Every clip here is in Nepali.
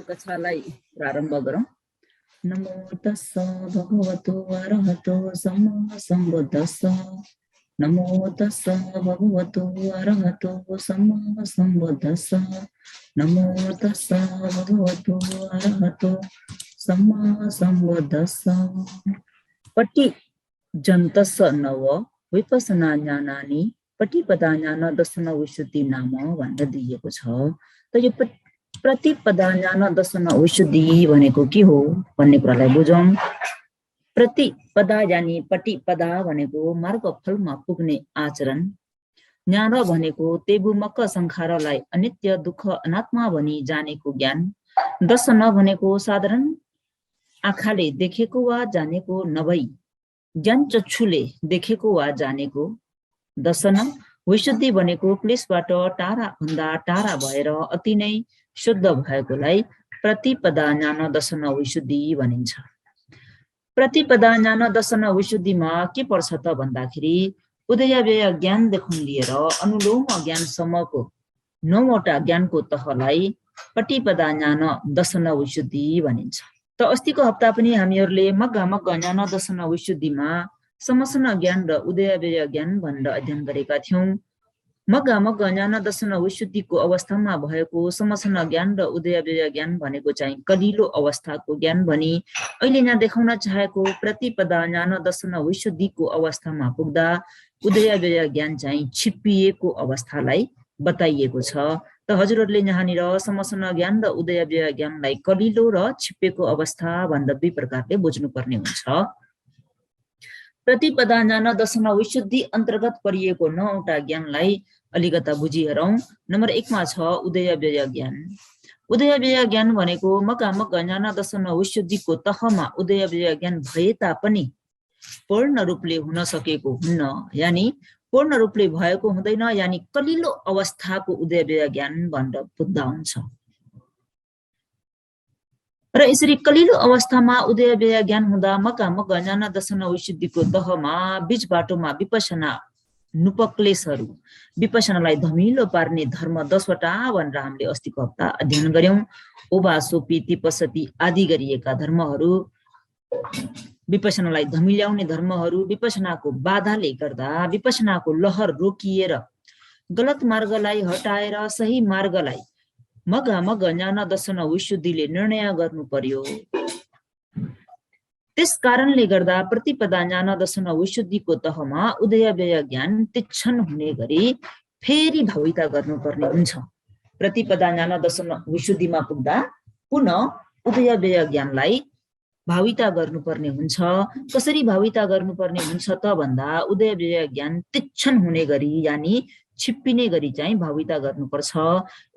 कक्षालाई प्रारम्भ गरौँ। नमो तस्स भगवतो अरहतो सम्मा सम्बुद्धस्स। नमो तस्स भगवतो अरहतो सम्मा सम्बुद्धस्स। नमो तस्स भगवतो अरहतो सम्मा सम्बुद्धस्स। पट्टि जन्तस्स नव विपसना ज्ञानानि पटिपदा ज्ञान दर्शन विशुद्धि नाम भनेर दिएको छ। त यो प्रतिपदा ज्ञान दर्शन विशुद्धि भनेको के हो भन्ने कुरालाई बुझौँ। प्रतिपदा यानि पटिपदा भनेको मार्गफलमा पुग्ने आचरण, ज्ञान भनेको तेबुमक्क संखारलाई अनित्य दुःख अनात्मा भनी जानेको ज्ञान, दर्शन भनेको साधारण आँखाले देखेको वा जानेको नभई ज्ञान चक्षुले देखेको वा जानेको, दर्शन विशुद्धि भनेको क्लेशबाट टाढा भन्दा टाढा भएर अति नै शुद्ध भएकोलाई प्रतिपदा ज्ञान दर्शन विशुद्धि भनिन्छ। प्रतिपदा ज्ञान दर्शन विशुद्धिमा के पर्छ त भन्दाखेरि उदयव्यय ज्ञानदेखि लिएर अनुलोम ज्ञानसम्मको 9वटा ज्ञानको तहलाई प्रतिपदा ज्ञान दर्शन विशुद्धि भनिन्छ। त अस्तिको हप्ता पनि हामीहरूले मग्गा ज्ञान दर्शन विशुद्धिमा समसन ज्ञान र उदयव्यय ज्ञान भनेर अध्ययन गरेका थियौं। मग्गा ज्ञान दर्शन विशुद्धिको अवस्थामा भएको समसन ज्ञान र उदयव्यय ज्ञान भनेको चाहिँ कलिलो अवस्थाको ज्ञान भनी अहिले यहाँ देखाउन चाहेको प्रतिपदा ज्ञान दर्शन विशुद्धिको अवस्थामा पुग्दा उदयव्यय ज्ञान चाहिँ छिप्पिएको अवस्थालाई बताइएको छ। त हजुरहरूले यहाँनिर समसन ज्ञान र उदयव्यय ज्ञानलाई कलिलो र छिप्पिएको अवस्था भनेर दुई प्रकारले बुझ्नुपर्ने हुन्छ। प्रतिपदा ज्ञान दर्शन विशुद्धि अन्तर्गत परिएको 9वटा ज्ञानलाई अलिकता बुझिहेरौँ। नम्बर 1 मा छ उदयव्यय ज्ञान। उदयव्यय ज्ञान भनेको मग्गा ज्ञान दर्शन विशुद्धिको तहमा उदयव्यय ज्ञान भए तापनि पूर्ण रूपले हुन सकेको हुन्न, यानि पूर्ण रूपले भएको हुँदैन, यानि कलिलो अवस्थाको उदयव्यय ज्ञान भनेर बुझ्दा हुन्छ। र यसरी कलिलो अवस्थामा उदयव्यय ज्ञान हुँदा मग्गा ज्ञान दर्शन विशुद्धिको तहमा बीच बाटोमा विपसना नुपक्लेशहरू, विपसनालाई धमिलो पार्ने धर्म 10वटा भनेर हामीले अस्तिको हप्ता अध्ययन गर्यौं। ओबा सोपी तिपसती आदि गरिएका धर्महरू, विपसनालाई धमिल्याउने धर्महरू, विपसनाको बाधाले गर्दा विपसनाको लहर रोकिएर गलत मार्गलाई हटाएर सही मार्गलाई मग्गा ज्ञान दर्शन विशुद्धिले निर्णय गर्नु पर्यो। त्यस कारणले गर्दा प्रतिपदा ज्ञान दर्शन विशुद्धिको तहमा उदयव्यय ज्ञान तीक्ष्ण हुने गरी फेरि भाविता गर्नुपर्ने हुन्छ। प्रतिपदा ज्ञान दर्शन विशुद्धिमा पुग्दा पुनः उदयव्यय ज्ञानलाई भाविता गर्नुपर्ने हुन्छ। कसरी भाविता गर्नुपर्ने हुन्छ त भन्दा उदयव्यय ज्ञान तीक्ष्ण हुने गरी यानि छिप्पिने गरी चाहिँ भाविता गर्नुपर्छ।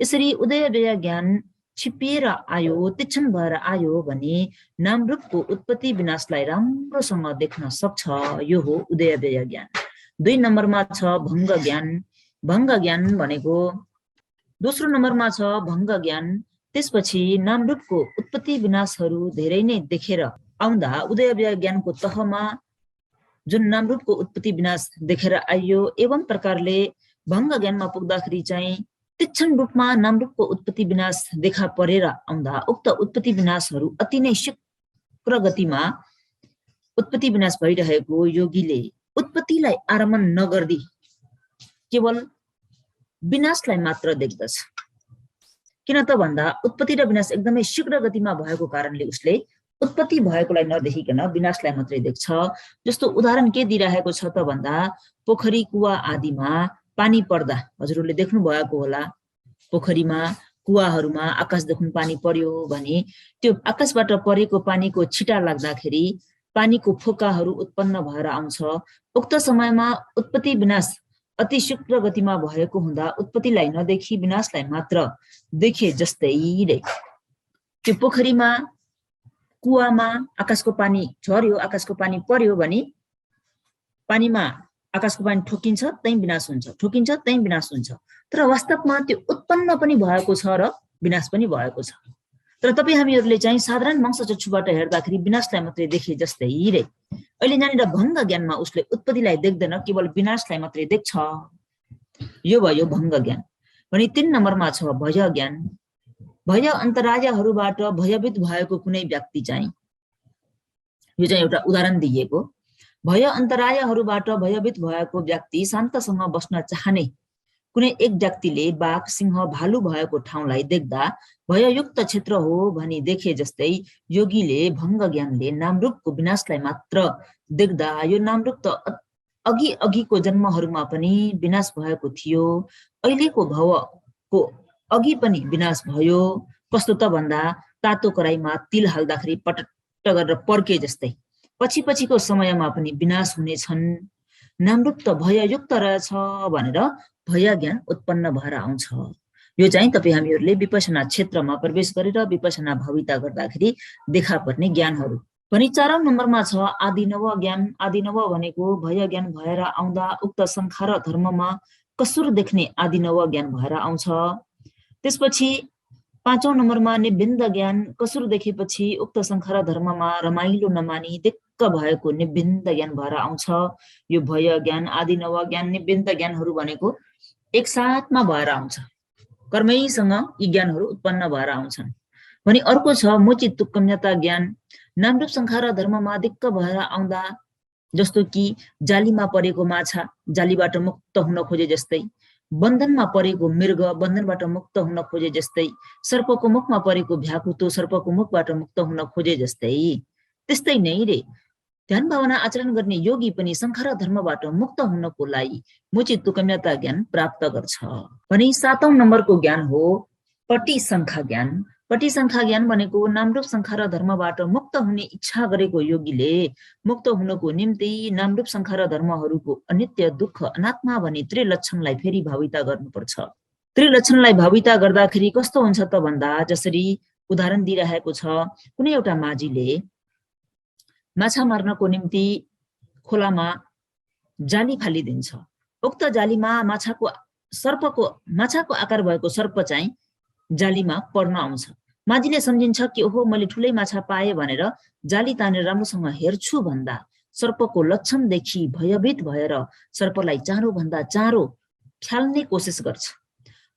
यसरी उदयव्यय ज्ञान छिप्पिएर आयो, तीक्ष्ण भएर आयो भने नामरूपको उत्पत्ति विनाशलाई राम्रोसँग देख्न सक्छ। यो हो उदयव्यय ज्ञान। 2 नम्बरमा छ भङ्ग ज्ञान। भङ्ग ज्ञान भनेको दोस्रो नम्बरमा छ भङ्ग ज्ञान। त्यसपछि नामरूपको उत्पत्ति विनाशहरू धेरै नै देखेर आउँदा उदयव्यय ज्ञानको तहमा जुन नामरूपको उत्पत्ति विनाश देखेर आइयो, एवं प्रकारले भङ्ग ज्ञानमा पुग्दाखेरि चाहिँ तीक्ष्ण रूपमा नामरूपको उत्पत्ति विनाश देखा परेर आउँदा उक्त उत्पत्ति विनाशहरू अति नै शीघ्र गतिमा उत्पत्ति विनाश भइरहेको योगीले उत्पत्तिलाई आरम्भ नगर्दी केवल विनाशलाई मात्र देख्दछ। किन त भन्दा उत्पत्ति र विनाश एकदमै शीघ्र गतिमा भएको कारणले उसले उत्पत्ति भएकोलाई नदेखिकन विनाशलाई मात्रै देख्छ। जस्तो उदाहरण के दिइरहेको छ त भन्दा पोखरी कुवा आदिमा पानी पर्दा हजुरहरूले देख्नु भएको होला, पोखरीमा कुवाहरूमा आकाशदेखि पानी पर्यो भने त्यो आकाशबाट परेको पानीको छिटा लाग्दाखेरि पानीको फोकाहरू उत्पन्न भएर आउँछ। उक्त समयमा उत्पत्ति विनाश अति शीघ्र गतिमा भएको हुँदा उत्पत्तिलाई नदेखि विनाशलाई मात्र देखे जस्तै त्यो पोखरीमा कुवामा आकाशको पानी झर्यो, आकाशको पानी पर्यो भने पानीमा आकाशको पानी ठोकिन्छ त्यही विनाश हुन्छ, ठोकिन्छ त्यही विनाश हुन्छ। तर वास्तवमा त्यो उत्पन्न पनि भएको छ र विनाश पनि भएको छ। तर तपाईँ हामीहरूले चाहिँ साधारण वंश चक्षुबाट हेर्दाखेरि विनाशलाई मात्रै देखे जस्तै रे अहिले यहाँनिर भङ्ग ज्ञानमा उसले उत्पत्तिलाई देख्दैन, केवल विनाशलाई मात्रै देख्छ। यो भयो भङ्ग ज्ञान। भने 3 नम्बरमा छ भय ज्ञान। भय अन्तरायहरूबाट भयभीत भएको कुनै व्यक्ति चाहिँ, यो चाहिँ एउटा उदाहरण दिएको, भय अन्तरायहरूबाट भयभीत भएको व्यक्ति शान्तसँग बस्न चाहने कुनै एक व्यक्तिले बाघ सिंह भालु भएको ठाउँलाई देख्दा भययुक्त क्षेत्र हो भनी देखे जस्तै योगीले भङ्ग ज्ञानले नामरूपको विनाशलाई मात्र देख्दा यो नामरूप त अघि अघिको जन्महरूमा पनि विनाश भएको थियो, अहिलेको भवको अघि पनि विनाश भयो, कस्तो त भन्दा तातो कराईमा तिल हाल्दाखेरि पटट्ट गरेर पर्के जस्तै पछि पछिको समयमा पनि विनाश हुनेछन्, नामरूप त भययुक्त रहेछ भनेर भय ज्ञान उत्पन्न भएर आउँछ। यो चाहिँ तपाईँ हामीहरूले विपसना क्षेत्रमा प्रवेश गरेर विपसना भविता गर्दाखेरि देखा पर्ने ज्ञानहरू। भने 4औं नम्बरमा छ आदिनव ज्ञान। आदिनव भनेको भय ज्ञान भएर आउँदा उक्त संखार धर्ममा कसुर देख्ने आदिनव ज्ञान भएर आउँछ। त्यसपछि 5औं नम्बरमा निबन्ध ज्ञान। कसुर देखेपछि उक्त संखार धर्ममा रमाइलो नमानी दिक्क भएको निबन्ध ज्ञान भएर आउँछ। यो भय ज्ञान, आदिनव ज्ञान, निबन्ध ज्ञानहरू भनेको एकसाथमा भएर आउँछ, कर्मैसँग यी ज्ञानहरू उत्पन्न भएर आउँछन्। भने अर्को छ मोचित तुक्कम्यता ज्ञान। नामरूप संखार धर्ममा दिक्क भएर आउँदा, जस्तो कि जालीमा परेको माछा जालीबाट मुक्त हुन खोजे जस्तै, बन्धनमा परेको मृग बन्धनबाट मुक्त हुन खोजे जस्तै, सर्पको मुखमा परेको भ्याकुतो सर्पको मुखबाट मुक्त हुन खोजे जस्तै, त्यस्तै नै रे ध्यान भावना आचरण गर्ने योगी पनि संखार धर्मबाट मुक्त हुनको लागि मोचित तुक्कम्यता ज्ञान प्राप्त गर्छ। भने 7औं नम्बरको ज्ञान हो पटिसंख्या ज्ञान। पटिसंख्या ज्ञान भनेको नामरूप संखार धर्मबाट मुक्त हुने इच्छा गरेको योगीले मुक्त हुनको निम्ति नामरूप संखार धर्महरूको अनित्य दुःख अनात्मा भनी त्रिलक्षणलाई फेरि भाविता गर्नुपर्छ। त्रिलक्षणलाई भाविता गर्दाखेरि कस्तो हुन्छ त भन्दा, जसरी उदाहरण दिइरहेको छ, कुनै एउटा माझीले माछा मार्नको निम्ति खोलामा जाली फालिदिन्छ। उक्त जालीमा माछाको आकार भएको सर्प चाहिँ जालीमा पर्न आउँछ। माझीले सम्झिन्छ कि ओहो मैले ठुलै माछा पाएँ भनेर जाली तानेर राम्रोसँग हेर्छु भन्दा सर्पको लक्षण देखि भयभीत भएर सर्पलाई चाँडोभन्दा चाँडो फ्याल्ने कोसिस गर्छ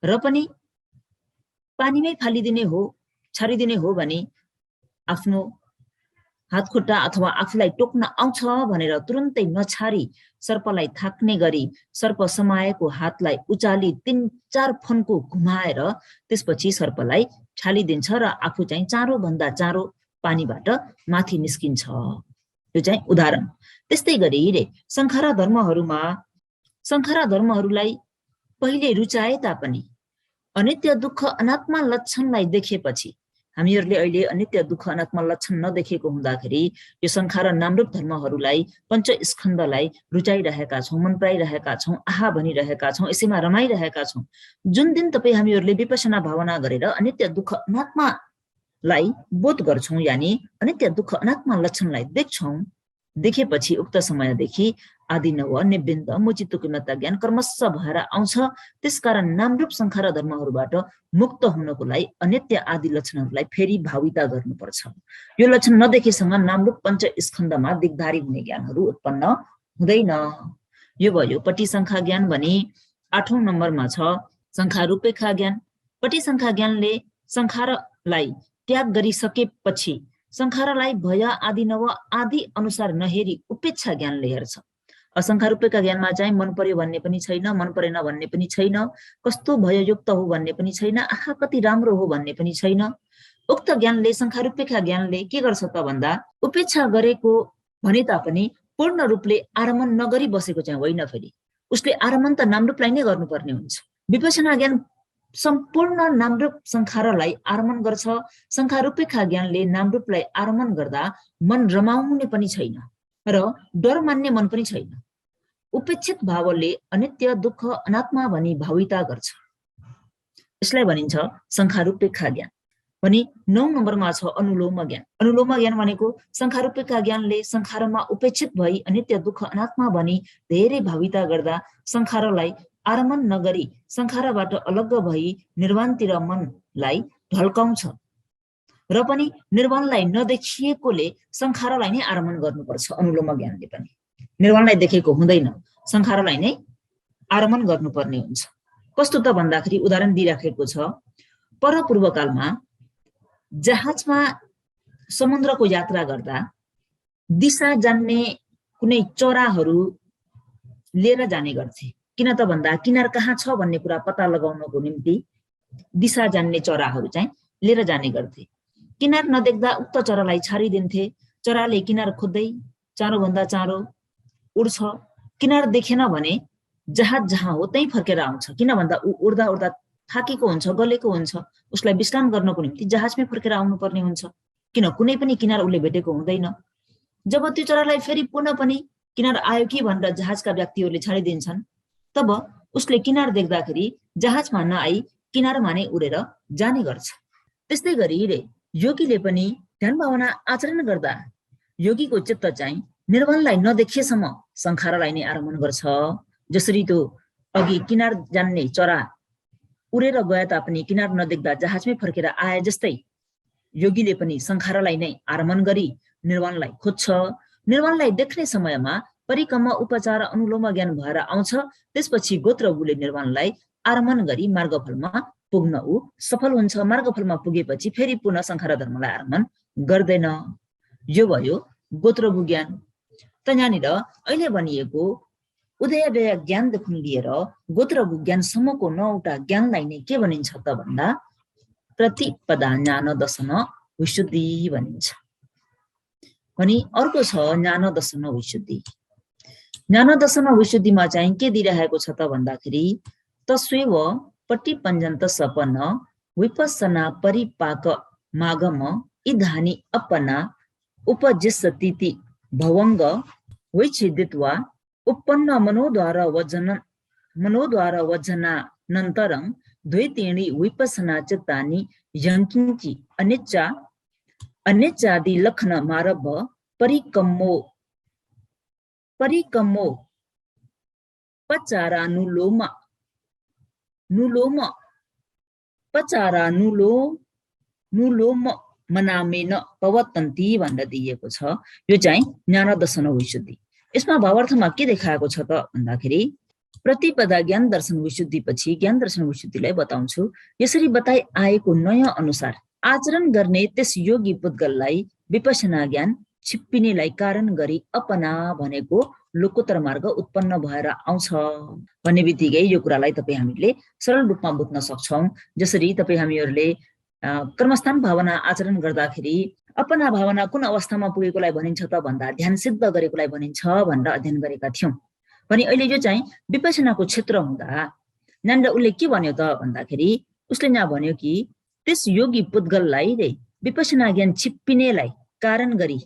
र पनि पानीमै फालिदिने हो, छाडिदिने हो भने आफ्नो हातखुट्टा अथवा आफूलाई टोक्न आउँछ भनेर तुरुन्तै नछाडी सर्पलाई थाक्ने गरी सर्प समाएको हातलाई उचाली 3-4 फन्को घुमाएर त्यसपछि सर्पलाई छालिदिन्छ र आफू चाहिँ चाँडो भन्दा चाँडो पानीबाट माथि निस्किन्छ। यो चाहिँ उदाहरण। त्यस्तै गरी रे संखार धर्महरूलाई पहिले रुचाए तापनि अनित्य दुःख अनात्मा लक्षणलाई देखेपछि, हामीहरूले अहिले अनित्य दुःख अनात्मा लक्षण नदेखेको हुँदाखेरि यो संखार नामरूप धर्महरूलाई पञ्चस्कन्धलाई रुचाइरहेका छौँ, मन पराइरहेका छौँ, आहा भनिरहेका छौँ, यसैमा रमाइरहेका छौँ। जुन दिन तपाईँ हामीहरूले विपसना भावना गरेर अनित्य दुःख अनात्मालाई बोध गर्छौँ, यानि अनित्य दुःख अनात्मा लक्षणलाई देखेपछि उक्त समयदेखि आदिनव निबन्ध मोचित तुक्कम्यता ज्ञान कर्मश भएर आउँछ। त्यसकारण नामरूप संखार धर्महरूबाट मुक्त हुनको लागि अनित्य आदि लक्षणहरूलाई फेरि भाविता गर्नुपर्छ। यो लक्षण नदेखेसँग नामरूप पञ्चस्कन्धमा दिगधारी हुने ज्ञानहरू उत्पन्न हुँदैन। यो भयो पटिसंख्या ज्ञान। भने 8औं नम्बरमा छ संखारूपेक्षा ज्ञान। पटिसंख्या ज्ञानले संखारलाई त्याग गरिसकेपछि संखारलाई भय आदिनव आदि अनुसार नहेरी उपेक्षा ज्ञानले हेर्छ। असंखारूपेक्षा ज्ञानमा चाहिँ मन पर्यो भन्ने पनि छैन, मन परेन भन्ने पनि छैन, कस्तो भययुक्त हो भन्ने पनि छैन, आहा कति राम्रो हो भन्ने पनि छैन। उक्त ज्ञानले संखारूपेक्षा ज्ञानले के गर्छ त भन्दा, उपेक्षा गरेको भने तापनि पूर्ण रूपले आरमण नगरी बसेको चाहिँ होइन, फेरि उसले आरमण त नामरूपलाई नै गर्नुपर्ने हुन्छ। विपसना ज्ञान सम्पूर्ण नामरूप संखारलाई आरमण गर्छ। संखारूपेक्षा ज्ञानले नामरूपलाई आरमण गर्दा मन रमाउने पनि छैन र डर मान्ने मन पनि छैन। उपेक्षित भावले अनित्य दुःख अनात्मा भनी भाविता गर्छ। यसलाई भनिन्छ संखारूपेक्षा ज्ञान। भने 9 नम्बरमा छ अनुलोम ज्ञान। अनुलोम ज्ञान भनेको संखारूपेक्षा ज्ञानले संखारमा उपेक्षित भई अनित्य दुःख अनात्मा भनी धेरै भाविता गर्दा संखारलाई आरमण नगरी संखारबाट अलग्ग भई निर्वाणतिर मनलाई ढल्काउँछ र पनि निर्वाणलाई नदेखिएकोले संखारलाई नै आरमण गर्नुपर्छ। अनुलोम ज्ञानले पनि निर्वाणलाई देखेको हुँदैन, संखारलाई नै आरमण गर्नुपर्ने हुन्छ। कस्तो त भन्दाखेरि उदाहरण दिइराखेको छ, परपूर्वकालमा जहाजमा समुद्रको यात्रा गर्दा दिशा जान्ने कुनै चराहरू लिएर जाने गर्थे। किन त भन्दा किनार कहाँ छ भन्ने कुरा पत्ता लगाउनको निम्ति दिशा जान्ने चराहरू चाहिँ लिएर जाने गर्थे। किनार नदेख्दा उक्त चरालाई छाडिदिन्थे। चराले किनार खोज्दै चाँडोभन्दा चाँडो उड्छ। किनार देखेन भने जहाज जहाँ हो त्यहीँ फर्केर आउँछ। किन भन्दा ऊ उड्दा उड्दा थाकेको हुन्छ, गलेको हुन्छ, उसलाई विश्राम गर्नको निम्ति जहाजमै फर्केर आउनुपर्ने हुन्छ। किन कुनै पनि किनार उसले भेटेको हुँदैन। जब त्यो चरालाई फेरि पुनः पनि किनार आयो कि भनेर जहाजका व्यक्तिहरूले छाडिदिन्छन्, तब उसले किनार देख्दाखेरि जहाजमा नआई किनारमा नै उडेर जाने गर्छ। त्यस्तै गरी योगीले पनि ध्यान भावना आचरण गर्दा योगीको चित्त चाहिँ निर्वाणलाई नदेखिएसम्म संखारलाई नै आरमण गर्छ। जसरी त्यो अघि किनार जान्ने चरा उडेर गए तापनि किनार नदेख्दा जहाजमै फर्केर आए जस्तै योगीले पनि संखारलाई नै आरमण गरी निर्वाणलाई खोज्छ। निर्वाणलाई देख्ने समयमा परिक्रम उपचार अनुलोम ज्ञान भएर आउँछ। त्यसपछि गोत्रबुले निर्वाणलाई आरमण गरी मार्गफलमा पुग्न ऊ सफल हुन्छ। मार्गफलमा पुगेपछि फेरि पुनः संखार धर्मलाई आरमण गर्दैन। यो भयो गोत्रबु ज्ञान। त यहाँनिर अहिले भनिएको उदय व्यय ज्ञानदेखि लिएर गोत्रबु ज्ञानसम्मको 9वटा ज्ञानलाई नै के भनिन्छ त भन्दा प्रतिपदा ज्ञान दर्शन विशुद्धि भनिन्छ। अनि अर्को छ ज्ञान दर्शन विशुद्धि। ज्ञान दर्शन विशुद्धिमा चाहिँ के दिइरहेको छ त भन्दाखेरि तस्वेव पट्टिपञ्जन्त सपन विपස්සना परिपाक मागम इधानी अपना उपजिस्सतीति भवंग वैच्छेदित्वा उत्पन्न मनोद्वार वजनानन्तरं द्वैतेणी विपස්සना चित्तानि यंकिंचि अनिच्चादि लक्षण मारभ परिकम्मो पचारानुलोम मनामेन पवतन्ती भनेर दिएको छ। यो चाहिँ ज्ञान दर्शन विशुद्धि। यसमा भावार्थमा के देखाएको छ त भन्दाखेरि प्रतिपदा ज्ञान दर्शन विशुद्धि पछि ज्ञान दर्शन विशुद्धिलाई बताउँछु। यसरी बताइ आएको नयाँ अनुसार आचरण गर्ने त्यस योगी पुद्गललाई विपස්සना ज्ञान छिप्पिनेलाई कारण गरी अपना भनेको लोकोत्तर मार्ग उत्पन्न भएर आउँछ भन्ने बित्तिकै यो कुरालाई तपाईँ हामीले सरल रूपमा बुझ्न सक्छौँ। जसरी तपाईँ हामीहरूले कर्मस्थान भावना आचरण गर्दाखेरि अपना भावना कुन अवस्थामा पुगेकोलाई भनिन्छ त भन्दा ध्यान सिद्ध गरेकोलाई भनिन्छ भनेर अध्ययन गरेका थियौँ। भने अहिले यो चाहिँ विपස්සनाको क्षेत्र हुँदा यहाँनिर उसले के भन्यो त भन्दाखेरि उसले यहाँ भन्यो कि त्यस योगी पुद्गललाई विपස්සना ज्ञान छिप्पिनेलाई कारण गरी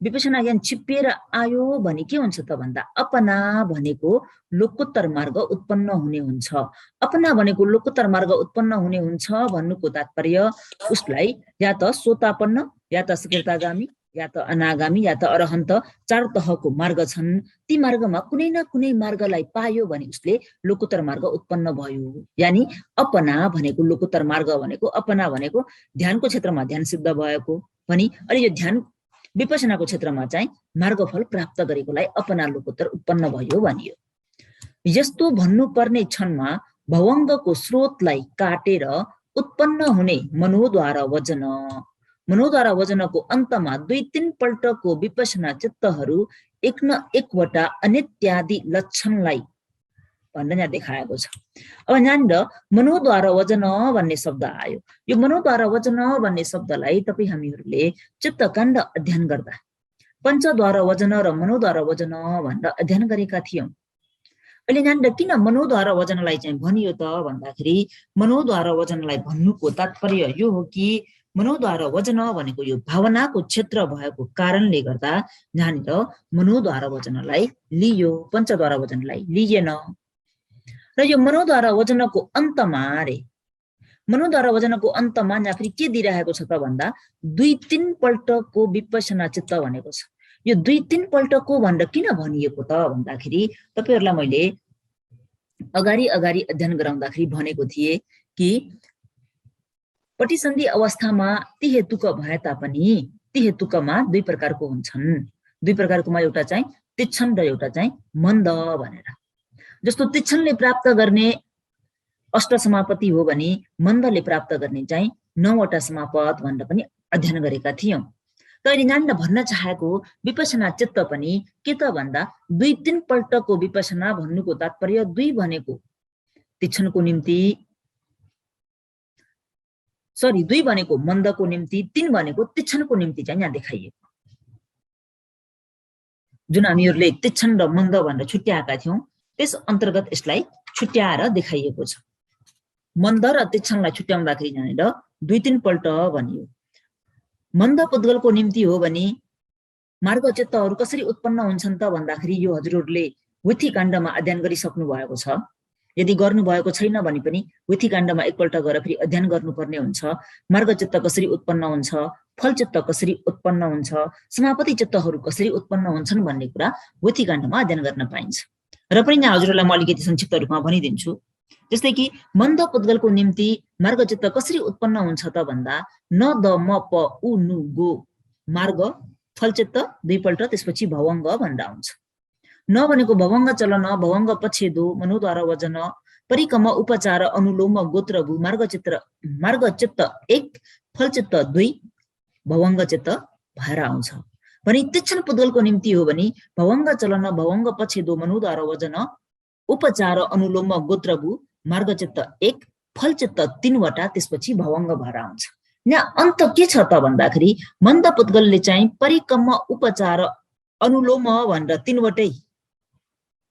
विपස්සना ज्ञान छिप्पिएर आयो भने के हुन्छ त भन्दा अपना भनेको लोकोत्तर मार्ग उत्पन्न हुने हुन्छ। अपना भनेको लोकोत्तर मार्ग उत्पन्न हुने हुन्छ भन्नुको तात्पर्य उसलाई या त सोतापन्न या त सकृतागामी या त अनागामी या त अरहन्त 4 तहको मार्ग छन्। ती मार्गमा कुनै न कुनै मार्गलाई पायो भने उसले लोकोत्तर मार्ग उत्पन्न भयो। यानी अपना भनेको लोकोत्तर मार्ग भनेको अपना भनेको ध्यानको क्षेत्रमा ध्यान सिद्ध भएको पनि अहिले यो ध्यान विपස්සनाको क्षेत्रमा चाहिँ मार्गफल प्राप्त गरेकोलाई अपना लोकोत्तर उत्पन्न भयो भनियो। यस्तो भन्नुपर्ने क्षणमा भवङ्गको स्रोतलाई काटेर उत्पन्न हुने मनोद्वार वजनको अन्तमा 2-3 पल्टको विपස්සना चित्तहरू एक न एकवटा अनित्यादि लक्षणलाई भनेर यहाँ देखाएको छ। अब यहाँनिर मनोद्वार वजन भन्ने शब्द आयो। यो मनोद्वार वजन भन्ने शब्दलाई तपाईँ हामीहरूले चित्तकाण्ड अध्ययन गर्दा पञ्चद्वार वजन र मनोद्वार वजन भनेर अध्ययन गरेका थियौँ। अहिले यहाँनिर किन मनोद्वार वजनलाई चाहिँ भनियो त भन्दाखेरि मनोद्वार वजनलाई भन्नुको तात्पर्य यो हो कि मनोद्वार वजन भनेको यो भावनाको क्षेत्र भएको कारणले गर्दा यहाँनिर मनोद्वार वजनलाई लियो, पञ्चद्वार वजनलाई लिएन। र यो मनोद्वार वजनको अन्तमा यहाँ फेरि के दिइरहेको छ त भन्दा 2-3 पल्टको विपස්සना चित्त भनेको छ। यो 2-3 पल्टको भनेर किन भनिएको त भन्दाखेरि तपाईहरुलाई मैले अगाडि अध्ययन गराउँदाखेरि भनेको थिए कि पटिसन्धि अवस्थामा ती हेतुक भए तापनि ती हेतुकमा 2 प्रकारको हुन्छन्। 2 प्रकारकोमा एउटा चाहिँ तीक्ष्ण र एउटा चाहिँ मन्द भनेर। जस्तो तीक्ष्णले प्राप्त गर्ने अष्ट समापति हो भने मन्दले प्राप्त गर्ने चाहिँ 9वटा समापद भनेर पनि अध्ययन गरेका थियौं। तैले नानीले भन्न चाहेको विपसना चित्त पनि के त भन्दा 2-3 पल्टको विपसना भन्नुको तात्पर्य 2 भनेको तीक्ष्णको निम्ति, 2 भनेको मन्दको निम्ति, 3 भनेको तीक्ष्णको निम्ति चाहिँ यहाँ देखाइएको। जुन हामीहरूले तीक्ष्ण र मन्द भनेर छुट्याएका थियौं त्यस अन्तर्गत यसलाई छुट्याएर देखाइएको छ। मन्द र तीक्ष्णलाई छुट्याउँदाखेरि यहाँनिर 2-3 पल्ट भनियो। मन्द पुद्गलको निम्ति हो भने मार्ग चित्तहरू कसरी उत्पन्न हुन्छन् त भन्दाखेरि यो हजुरहरूले विथि काण्डमा अध्ययन गरिसक्नु भएको छ। यदि गर्नुभएको छैन भने पनि विथि काण्डमा एकपल्ट गएर फेरि अध्ययन गर्नुपर्ने हुन्छ। मार्ग चित्त कसरी उत्पन्न हुन्छ, फल चित्त कसरी उत्पन्न हुन्छ, समापति चित्तहरू कसरी उत्पन्न हुन्छन् भन्ने कुरा विथि काण्डमा अध्ययन गर्न पाइन्छ। र पनि यहाँ हजुरहरूलाई म अलिकति संक्षिप्त रूपमा भनिदिन्छु। जस्तै कि मन्द पुद्गलको निम्ति मार्ग चित्त कसरी उत्पन्न हुन्छ त भन्दा न द म प उ नु गो मार्ग फल चित्त 2 पल्ट, त्यसपछि भवङ्ग भनेर आउँछ। न भनेको भवङ्ग चलन, भवङ्ग पछेदो, मनोद्वार वजन, परिकम उपचार, अनुलोम गोत्र भू, मार्ग चित्त 1 फल चित्त 2 भवङ्ग चित्त भएर आउँछ। भने तीक्ष्ण पुद्गलको निम्ति हो भने भवङ्ग चलन, भवङ्ग पछेदो, मनोद्वार वजन, उपचार, अनुलोम गोत्र भू, मार्ग चित्त 1 फल चित्त 3 वटा, त्यसपछि भवङ्ग भएर आउँछ। यहाँ अन्त के छ त भन्दाखेरि मन्द पुद्गलले चाहिँ परिकम उपचार अनुलोम भनेर 3 वटै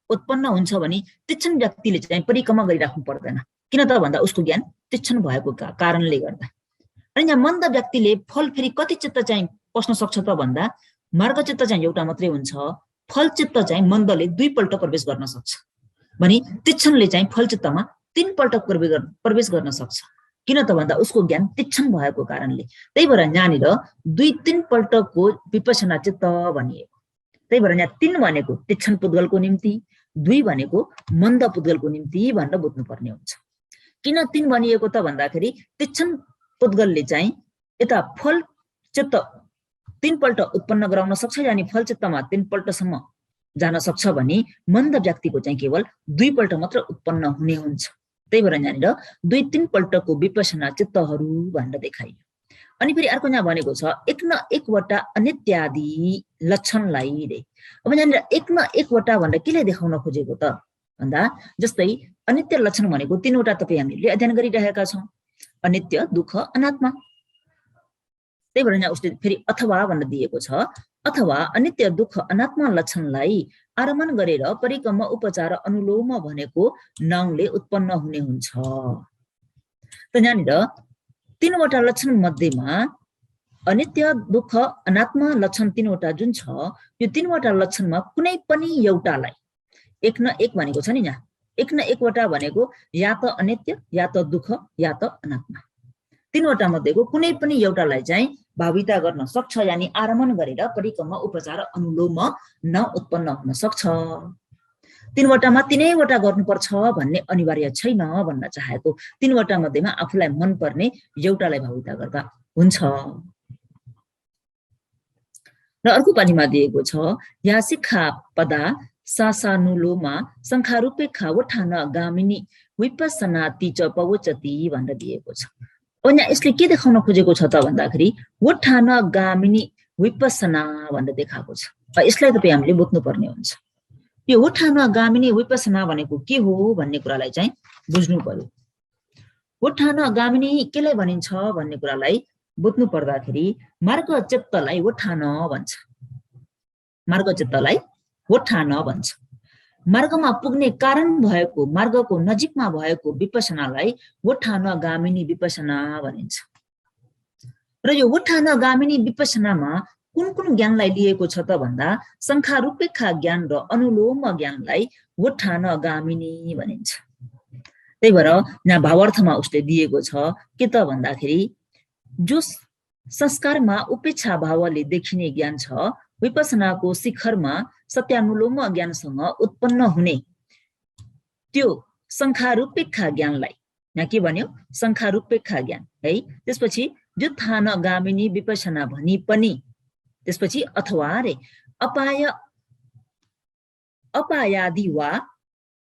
उत्पन्न हुन्छ भने तीक्ष्ण व्यक्तिले चाहिँ परिकम गरिराख्नु पर्दैन। किन त भन्दा उसको ज्ञान तीक्ष्ण भएको कारणले गर्दा। अनि यहाँ मन्द व्यक्तिले फल फेरि कति चित्त चाहिँ पस्न सक्छ त भन्दा मार्ग चित्त चाहिँ एउटा मात्रै हुन्छ, फल चित्त चाहिँ मन्दले 2 पल्ट प्रवेश गर्न सक्छ। भने तीक्ष्णले चाहिँ फल चित्तमा 3 पल्ट प्रवेश गर्न सक्छ। किन त भन्दा उसको ज्ञान तीक्ष्ण भएको कारणले। त्यही भएर यहाँनिर 2-3 पल्टको विपसना चित्त भनिएको। त्यही भएर यहाँ 3 भनेको तीक्ष्ण पुद्गलको निम्ति, 2 भनेको मन्द पुद्गलको निम्ति भनेर बुझ्नुपर्ने हुन्छ। किन 3 भनिएको त भन्दाखेरि तीक्ष्ण पुद्गलले चाहिँ यता फल चित्त 3 पल्ट उत्पन्न गराउन सक्छ, यानि फल चित्तमा 3 पल्टसम्म जान सक्छ भने मन्द व्यक्तिको चाहिँ केवल 2 पल्ट मात्र उत्पन्न हुने हुन्छ। त्यही भएर यहाँनिर 2-3 पल्टको विपसना चित्तहरू भनेर देखाइयो। अनि फेरि अर्को यहाँ भनेको छ 1 न 1 वटा अनित्यादि लक्षणलाई रे। अब यहाँनिर 1 न 1 वटा भनेर केले देखाउन खोजेको त भन्दा जस्तै अनित्य लक्षण भनेको 3 वटा तपाईँ हामीले अध्ययन गरिरहेका छौँ, अनित्य, दुःख, अनात्मा। त्यही भएर यहाँ उसले फेरि अथवा भनेर दिएको छ, अथवा अनित्य दुःख अनात्मा लक्षणलाई आरमण गरेर परिकम उपचार अनुलोम भनेको नाउँले उत्पन्न हुने हुन्छ। त यहाँनिर 3 वटा लक्षण मध्येमा अनित्य दुःख अनात्मा लक्षण 3 वटा जुन छ, यो 3 वटा लक्षणमा कुनै पनि एउटालाई 1 न 1 भनेको छ नि, यहाँ 1 न 1 वटा भनेको या त अनित्य, या त दुःख, या त अनात्मा। 3 वटा मध्येको कुनै पनि एउटालाई चाहिँ भाविता गर्न सक्छ, यानि आरमण गरेर परिकम उपचार अनुलोम न उत्पन्न हुन सक्छ। 3 वटामा 3 वटा गर्नुपर्छ भन्ने अनिवार्य छैन भन्न चाहेको। 3 वटा मध्येमा आफूलाई मनपर्ने एउटालाई भाविता गर्दा हुन्छ। र अर्को पानीमा दिएको छ या शिक्षा पदा सासानुलोमा शङ्खारूपेखा वठान गामिनी विपसना तिच पवचती भनेर दिएको छ। अनि यसले के देखाउन खोजेको छ त भन्दाखेरि वठान गामिनी विपसना भनेर देखाएको छ। यसलाई तपाईँ हामीले बुझ्नुपर्ने हुन्छ। यो वठान गामिनी विपसना भनेको के हो भन्ने कुरालाई चाहिँ बुझ्नु पर्यो। वठान गामिनी केलाई भनिन्छ भन्ने कुरालाई बुझ्नु पर्दाखेरि मार्ग चित्तलाई वठान भन्छ। मार्ग चित्तलाई वठान भन्छ। मार्गमा पुग्ने कारण भएको, मार्गको नजिकमा भएको विपसनालाई वठान गामिनी विपसना भनिन्छ। र यो वठान गामिनी विपसनामा कुन कुन ज्ञानलाई लिएको छ त भन्दा शङ्खारूपेखा ज्ञान र अनुलोम ज्ञानलाई वठान गामिनी भनिन्छ। त्यही भएर यहाँ भावार्थमा उसले दिएको छ के त भन्दाखेरि जो संस्कारमा उपेक्षा भावले देखिने ज्ञान छ, विपसनाको शिखरमा सत्यानुलोम ज्ञानसँग उत्पन्न हुने त्यो शङ्खारूपेखा ज्ञानलाई, यहाँ के भन्यो, शङ्खारूपेखा ज्ञान है। त्यसपछि व्युत्थान गामिनी विपसना भनी पनि त्यसपछि अथवा रे अपायादि वा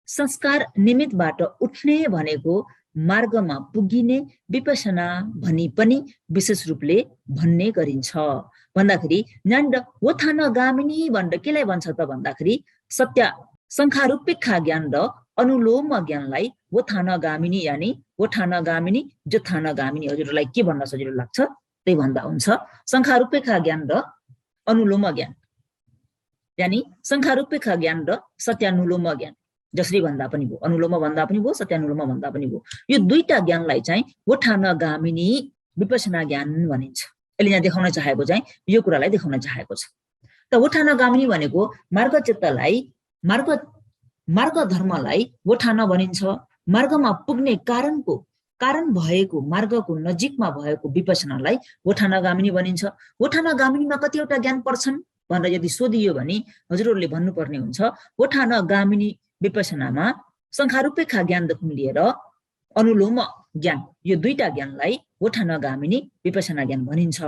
संस्कार निमित्तबाट उठ्ने भनेको मार्गमा पुगिने विपसना भनी पनि विशेष रूपले भन्ने गरिन्छ। भन्दाखेरि यहाँनिर वोथानगामिनी भनेर केलाई भन्छ त भन्दाखेरि सत्य शङ्खारूपेक्षा ज्ञान र अनुलोम ज्ञानलाई वोथानगामिनी यानि वोथानगामिनी जोथानगामिनी हजुरलाई के भन्न सजिलो लाग्छ त्यही भन्दा हुन्छ। शङ्खारूपेक्षा ज्ञान र अनुलोम ज्ञान यानि शङ्खारूपेक्षा ज्ञान र सत्यानुलोम ज्ञान जसरी भन्दा पनि भयो, अनुलोम भन्दा पनि भयो, सत्यानुलोम भन्दा पनि भयो। यो दुईटा ज्ञानलाई चाहिँ वोथानगामिनी विपसना ज्ञान भनिन्छ। यसले यहाँ देखाउन चाहेको चाहिँ यो कुरालाई देखाउन चाहेको छ। त वोथानगामिनी भनेको मार्गचित्तलाई मार्ग धर्मलाई वोथान भनिन्छ। मार्गमा पुग्ने कारण भएको मार्गको नजिकमा भएको विपसनालाई वोथानगामिनी भनिन्छ। वोथानगामिनीमा कतिवटा ज्ञान पर्छन् भनेर यदि सोधियो भने हजुरहरूले भन्नुपर्ने हुन्छ वोथानगामिनी विपसनामा शङ्खारूपेक्षा ज्ञानदेखि लिएर अनुलोम ज्ञान यो दुईटा ज्ञानलाई वोथानगामिनी विपसना ज्ञान भनिन्छ।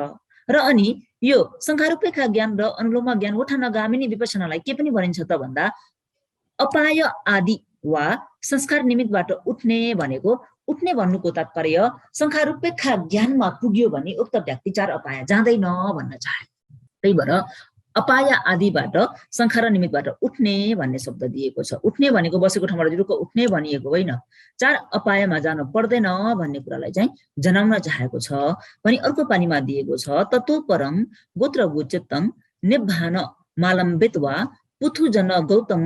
र अनि यो शङ्खारूपेक्षा ज्ञान र अनुलोम ज्ञान वोथानगामिनी विपसनालाई के पनि भनिन्छ त भन्दा अपाय आदि वा संस्कार निमित्तबाट उठ्ने भनेको उठ्ने भन्नुको तात्पर्य शङ्खारूपेक्षा ज्ञानमा पुग्यो भने उक्त व्यक्ति चार अपाय जाँदैन भन्न चाहे। त्यही भएर अपाय आदिबाट शङ्खा र निमित्तबाट उठ्ने भन्ने शब्द दिएको छ। उठ्ने भनेको बसेको ठाउँबाट जुरुक्क उठ्ने भनिएको होइन, चार अपायमा जानु पर्दैन भन्ने कुरालाई चाहिँ जनाउन चाहेको छ। भने अर्को पानीमा दिएको छ तत्त्वपरं गोत्रभूचित्तं निब्बान मालम्बित वा पुथुजन गौतम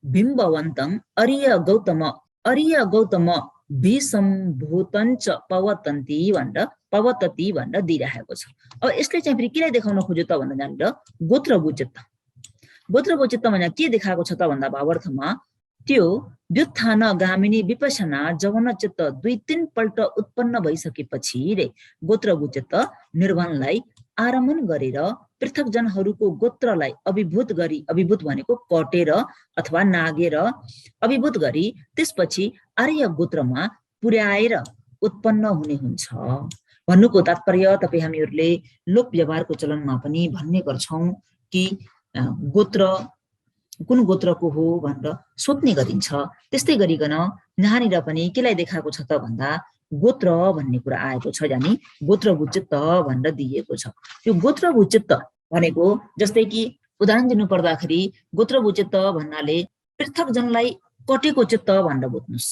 बिम्बवन्तं अरिय गौतम विसम्भूतञ्च पवतन्ती भनेर दिइरहेको छ। अब यसले चाहिँ फेरि केलाई देखाउन खोज्यो त भन्दा यहाँनिर गोत्रभूचित्तमा यहाँ के देखाएको छ त भन्दा भावार्थमा त्यो व्युत्थानगामिनी विपसना जवन चित्त 2-3 पल्ट उत्पन्न भइसकेपछि रे गोत्रभूचित्त निर्वाणलाई आरमण गरेर पृथक जनहरूको गोत्रलाई अभिभूत भनेको कटेर अथवा नागेर अभिभूत गरी त्यसपछि आर्य गोत्रमा पुर्याएर उत्पन्न हुने हुन्छ भन्नुको तात्पर्य तपाईँ हामीहरूले लोक व्यवहारको चलनमा पनि भन्ने गर्छौं कि गोत्र कुन गोत्रको हो भनेर सोध्ने गरिन्छ। त्यस्तै गरिकन यहाँनिर पनि केलाई देखाएको छ त भन्दा गोत्र भन्ने कुरा आएको छ, यानि गोत्रभूचित्त भनेर दिएको छ। यो गोत्रभूचित्त भनेको जस्तै कि उदाहरण दिनु पर्दाखेरि गोत्रभूचित्त भन्नाले पृथक जनलाई कटेको चित्त भनेर बुझ्नुस्।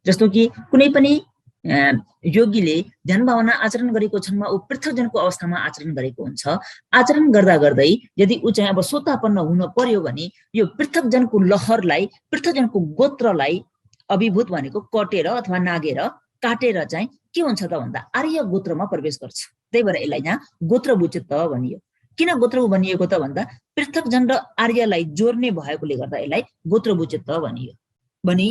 जस्तो कि कुनै पनि योगीले ध्यान भावना आचरण गरेको क्षणमा ऊ पृथक जनको अवस्थामा आचरण गरेको हुन्छ। आचरण गर्दा गर्दै यदि ऊ चाहिँ अब सोतापन्न हुन पर्यो भने यो पृथक जनको लहरलाई पृथक जनको गोत्रलाई अभिभूत भनेको कटेर अथवा नागेर काटेर चाहिँ के हुन्छ त भन्दा आर्य गोत्रमा प्रवेश गर्छ। त्यही भएर यसलाई यहाँ गोत्रभूचित्त भनियो। किन गोत्रभू भनिएको त भन्दा पृथक जन र आर्यलाई जोड्ने भएकोले गर्दा यसलाई गोत्रभूचित्त भनियो। भनी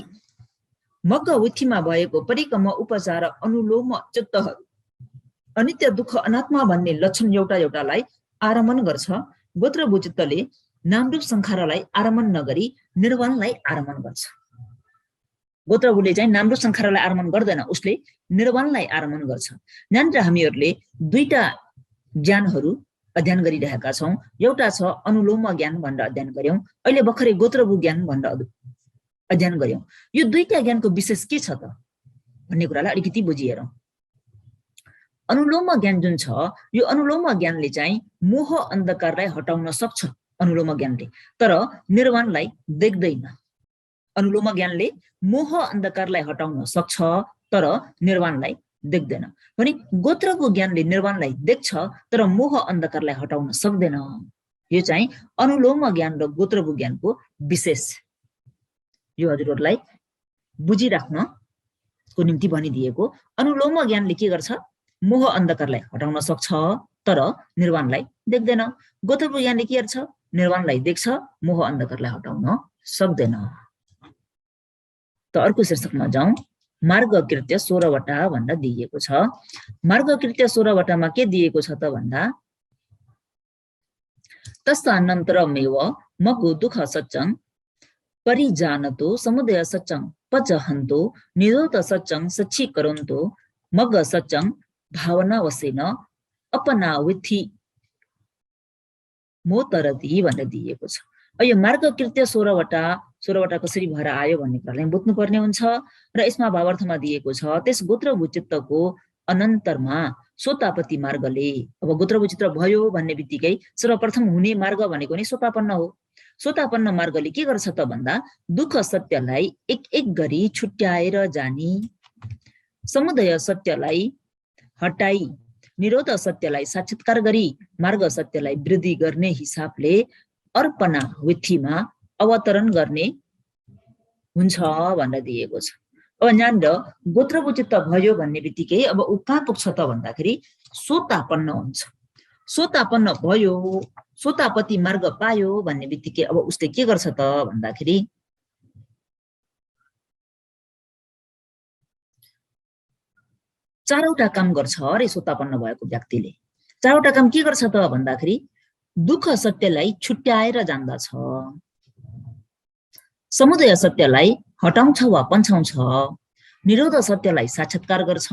मग्ग उठीमा भएको परिक्रम उपचार अनुलोम चित्तहरू अनित्य दुःख अनात्मा भन्ने लक्षण एउटालाई आरमण गर्छ। गोत्रभूचित्तले नामरूप संखारलाई आरमण नगरी निर्वाणलाई आरमण गर्छ। गोत्रभूले चाहिँ नामरूप संखारलाई आरमण गर्दैन, उसले निर्वाणलाई आरमण गर्छ। यहाँनिर हामीहरूले दुईटा ज्ञानहरू अध्ययन गरिरहेका छौं। एउटा छ अनुलोम ज्ञान भनेर अध्ययन गर्यौं, अहिले भर्खरै गोत्रभू ज्ञान भनेर अध्ययन गर्यौं। यो दुईटा ज्ञानको विशेष के छ त भन्ने कुरालाई अलिकति बुझिहेरौं। अनुलोम ज्ञान जुन छ यो अनुलोम ज्ञानले चाहिँ मोह अन्धकारलाई हटाउन सक्छ अनुलोम ज्ञानले, तर निर्वाणलाई देख्दैन। अनुलोम ज्ञानले मोह अन्धकारलाई हटाउन सक्छ तर निर्वाणलाई देख्दैन। भने गोत्रको ज्ञानले निर्वाणलाई देख्छ तर मोह अन्धकारलाई हटाउन सक्दैन। यो चाहिँ अनुलोम ज्ञान र गोत्रको ज्ञानको विशेष। यो हजुरहरूलाई बुझिराख्नको निम्ति भनिदिएको। अनुलोम ज्ञानले के गर्छ? मोह अन्धकारलाई हटाउन सक्छ तर निर्वाणलाई देख्दैन। गोत्रको ज्ञानले के गर्छ? निर्वाणलाई देख्छ, मोह अन्धकारलाई हटाउन सक्दैन। त अर्को शीर्षकमा जाउँ। मार्ग कृत्य 16 वटा भनेर दिएको छ। मार्ग कृत्य 16 वटामा के दिएको छ त भन्दा तस्सानन्तरमेव मग्गु दुःख सच्चं परिजानतो समुदय सच्चं पचहन्तो निरोध सच्चं सच्चीकरन्तो मग्ग सच्चं भावनावशेन अपनाविथि मोतरति भनेर दिएको छ। यो मार्ग कृत्य 16 वटा 16वटा कसरी भएर आयो भन्ने कुरालाई बुझ्नुपर्ने हुन्छ र यसमा भावार्थमा दिएको छ त्यस गोत्रभूत चित्तको अनन्तरमा सोतापति मार्गले। अब गोत्रभूत चित्त भयो भन्ने बित्तिकै सर्वप्रथम हुने मार्ग भनेको नि सोतापन्न हो। सोतापन्न मार्गले के गर्छ त भन्दा दुःख सत्यलाई एक एक गरी छुट्याएर जाने, समुदय सत्यलाई हटाई निरोध सत्यलाई साक्षात्कार गरी मार्ग सत्यलाई वृद्धि गर्ने हिसाबले अर्पणा विधिमा अवतरण गर्ने हुन्छ भनेर दिएको छ। अब यहाँनिर गोत्रभूत चित्त भयो भन्ने बित्तिकै अब ऊ कहाँ पुग्छ त भन्दाखेरि सोतापन्न हुन्छ। सोतापन्न भयो, सोतापति मार्ग पायो भन्ने बित्तिकै अब उसले के गर्छ त भन्दाखेरि चारवटा काम गर्छ अरे सोतापन्न भएको व्यक्तिले। चारवटा काम के गर्छ त भन्दाखेरि दुःख सत्यलाई छुट्याएर जान्दछ, समुदय सत्यलाई हटाउँछ वा पन्छाउँछ, निरोध सत्यलाई साक्षात्कार गर्छ,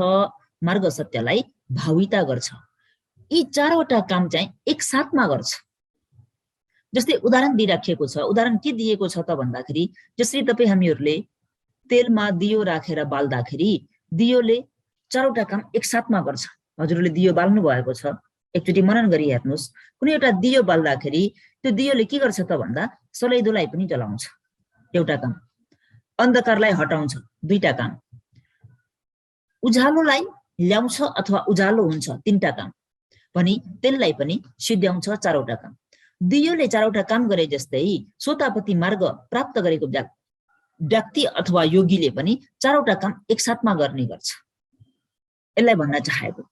मार्ग सत्यलाई भाविता गर्छ। यी चारवटा काम चाहिँ एकसाथमा गर्छ। जस्तै उदाहरण दिइराखिएको छ। उदाहरण के दिएको छ त भन्दाखेरि जसरी तपाईँ हामीहरूले तेलमा दियो राखेर बाल्दाखेरि दियोले चारवटा काम एकसाथमा गर्छ। हजुरले दियो बाल्नु भएको छ, एकचोटि मनन गरी हेर्नुहोस्। कुनै एउटा दियो बाल्दाखेरि त्यो दियोले के गर्छ त भन्दा सलैदोलाई पनि जलाउँछ, एउटा काम। अन्धकारलाई हटाउँछ, दुईटा काम। उज्यालोलाई ल्याउँछ अथवा उज्यालो हुन्छ, तीनटा काम। पनि तेललाई पनि सिद्ध्याउँछ, चारवटा काम। दियोले चारवटा काम गरे जस्तै सोतापति मार्ग प्राप्त गरेको व्यक्ति अथवा योगीले पनि चारवटा काम एकसाथमा गर्ने गर्छ। यसलाई भन्न चाहेको।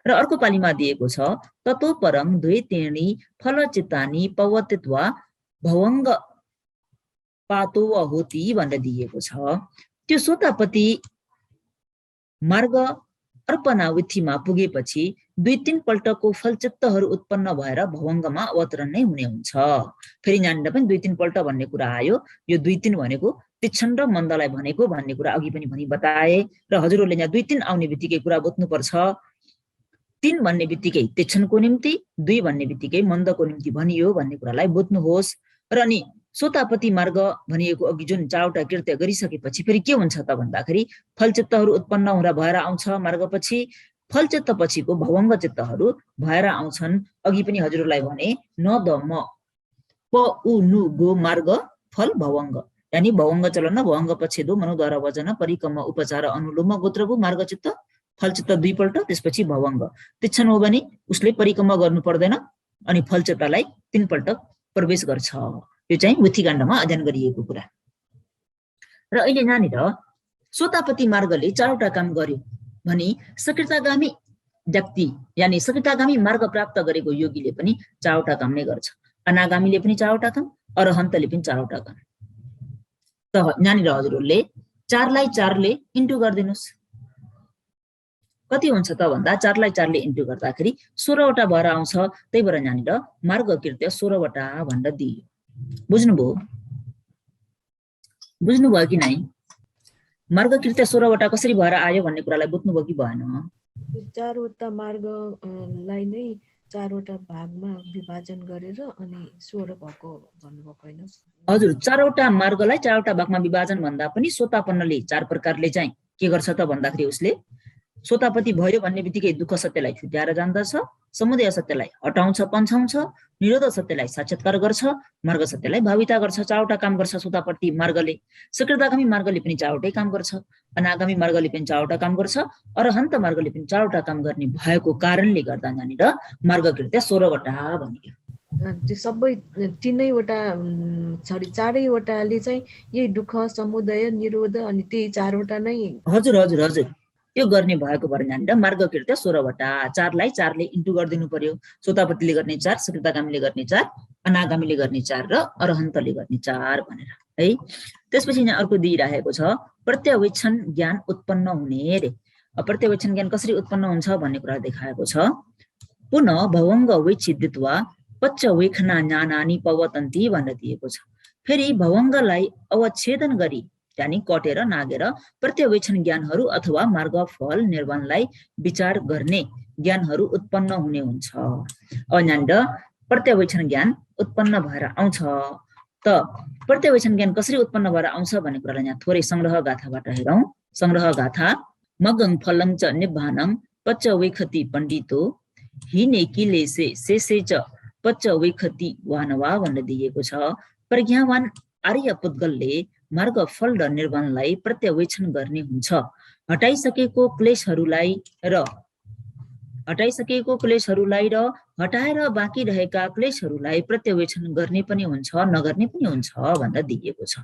र अर्को पालीमा दिएको छ ततो परं द्वैतेणी फलचित्तानि पवतित्वा भवंग पातो होती भनेर दिएको छ। त्यो सोतापति मार्ग अर्पणा विधिमा पुगेपछि 2-3 पल्टको फलचित्तहरू उत्पन्न भएर भवंगमा अवतरण नै हुने हुन्छ। फेरि यहाँनिर पनि 2-3 पल्ट भन्ने कुरा आयो। यो 2-3 भनेको तीक्ष्ण र मन्दलाई भनेको भन्ने कुरा अघि पनि भनी बताए र हजुरहरूले यहाँ 2-3 आउने बित्तिकै कुरा बुझ्नुपर्छ। 3 भन्ने बित्तिकै तीक्ष्णको निम्ति, 2 भन्ने बित्तिकै मन्दको निम्ति भनियो भन्ने कुरालाई बुझ्नुहोस्। र अनि सोतापति मार्ग भनिएको अघि जुन चारवटा कृत्य गरिसकेपछि फेरि के हुन्छ त भन्दाखेरि फलचित्तहरू उत्पन्न हुँदा भएर आउँछ मार्गपछि। फलचित्त पछिको भवंग चित्तहरू भएर आउँछन्। अघि पनि हजुरलाई भने न द म प उ नु गो मार्ग फल भवंग, यानी भवंग चलन भवंग पछेदो मनोद्वारा वचन परिकम उपचार अनुलोम गोत्रभू मार्ग चित्त फलचित्त 2 पल्ट, त्यसपछि भवंग। तीक्ष्ण हो भने उसले परिकम गर्नु पर्दैन अनि फलचित्तलाई 3 पल्ट प्रवेश गर्छ। यो चाहिँ बुद्धिकाण्डमा अध्ययन गरिएको कुरा। र अहिले यहाँनिर सोतापति मार्गले चारवटा काम गर्यो भने सकृतागामी व्यक्ति यानी सकृतागामी मार्ग प्राप्त गरेको योगीले पनि चारवटा काम नै गर्छ। अनागामीले पनि चारवटा काम, अरहन्तले पनि चारवटा काम। त यहाँनिर हजुरहरूले 4लाई 4ले इन्टु गरिदिनुहोस्। कति हुन्छ त भन्दा 4लाई 4ले इन्टु गर्दाखेरि 16वटा भएर आउँछ। त्यही भएर यहाँनिर मार्ग कृत्य 16वटा भनेर दियो। बुझ्नुभयो? बुझ्नुभयो कि नै? मार्ग कृत्य 16वटा कसरी भएर आयो भन्ने कुरालाई बुझ्नुभयो कि भएन? चारवटा मार्गलाई नै चारवटा भागमा विभाजन गरेर अनि 16 भएको भन्नुभएको हैन? हजुर, चारवटा मार्गलाई चारवटा भागमा विभाजन भन्दा पनि सोतापन्नले 4 प्रकारले चाहिँ के गर्छ त भन्दाखेरि उसले सोतापति भयो भन्ने बित्तिकै दुःख सत्यलाई छुट्याएर जान्दछ, समुदय सत्यलाई हटाउँछ पन्छाउँछ, निरोध सत्यलाई साक्षात्कार गर्छ, मार्ग सत्यलाई भाविता गर्छ। चारवटा काम गर्छ सोतापति मार्गले। सकृतागामी मार्गले पनि चारवटै काम गर्छ, अनागामी मार्गले पनि चारवटा काम गर्छ, अरहन्त मार्गले पनि चारवटा काम गर्ने भएको कारणले गर्दा यहाँनिर मार्ग कृत्य 16वटा भनियो। त्यो सबै चारैवटाले चाहिँ यही दुःख समुदय निरोध अनि त्यही चारवटा नै। हजुर हजुर हजुर, यो गर्ने भएको भएर यहाँनिर मार्ग कृत्य 16वटा। 4लाई 4ले इन्टु गरिदिनु पर्यो। सोतापतिले गर्ने 4, सकृतागामीले गर्ने 4, अनागामीले गर्ने 4 र अरहन्तले गर्ने 4 भनेर है। त्यसपछि यहाँ अर्को दिइरहेको छ प्रत्यवेक्षण ज्ञान उत्पन्न हुने रे। प्रत्यवेक्षण ज्ञान कसरी उत्पन्न हुन्छ भन्ने कुरा देखाएको छ। पुनः भवंग विच्छिदित्वा पच्चवेखना ज्ञानानि पवतन्ति भनेर दिएको छ। फेरि भवंगलाई अवच्छेदन गरी यानी कटेर नागेर प्रत्यवेक्षण ज्ञानहरू अथवा मार्ग फल निर्वाणलाई विचार गर्ने ज्ञानहरू उत्पन्न हुने हुन्छ। अब यहाँनिर प्रत्यवेक्षण ज्ञान उत्पन्न भएर आउँछ। त प्रत्यवेक्षण ज्ञान कसरी उत्पन्न भएर आउँछ भन्ने कुरालाई यहाँ थोरै संग्रह गाथाबाट हेरौँ। संग्रह गाथा मगङ फलङ च निभानङ पच्च वैखति पण्डितो हिने किले से च पच्च वैखति वानवा भनेर दिएको छ। प्रज्ञावान आर्य पुद्गलले मार्ग फल र निर्वाणलाई प्रत्यवेक्षण गर्ने हुन्छ। हटाइसकेको क्लेशहरूलाई र हटाएर बाँकी रहेका क्लेशहरूलाई प्रत्यवेक्षण गर्ने पनि हुन्छ, नगर्ने पनि हुन्छ भनेर दिएको छ।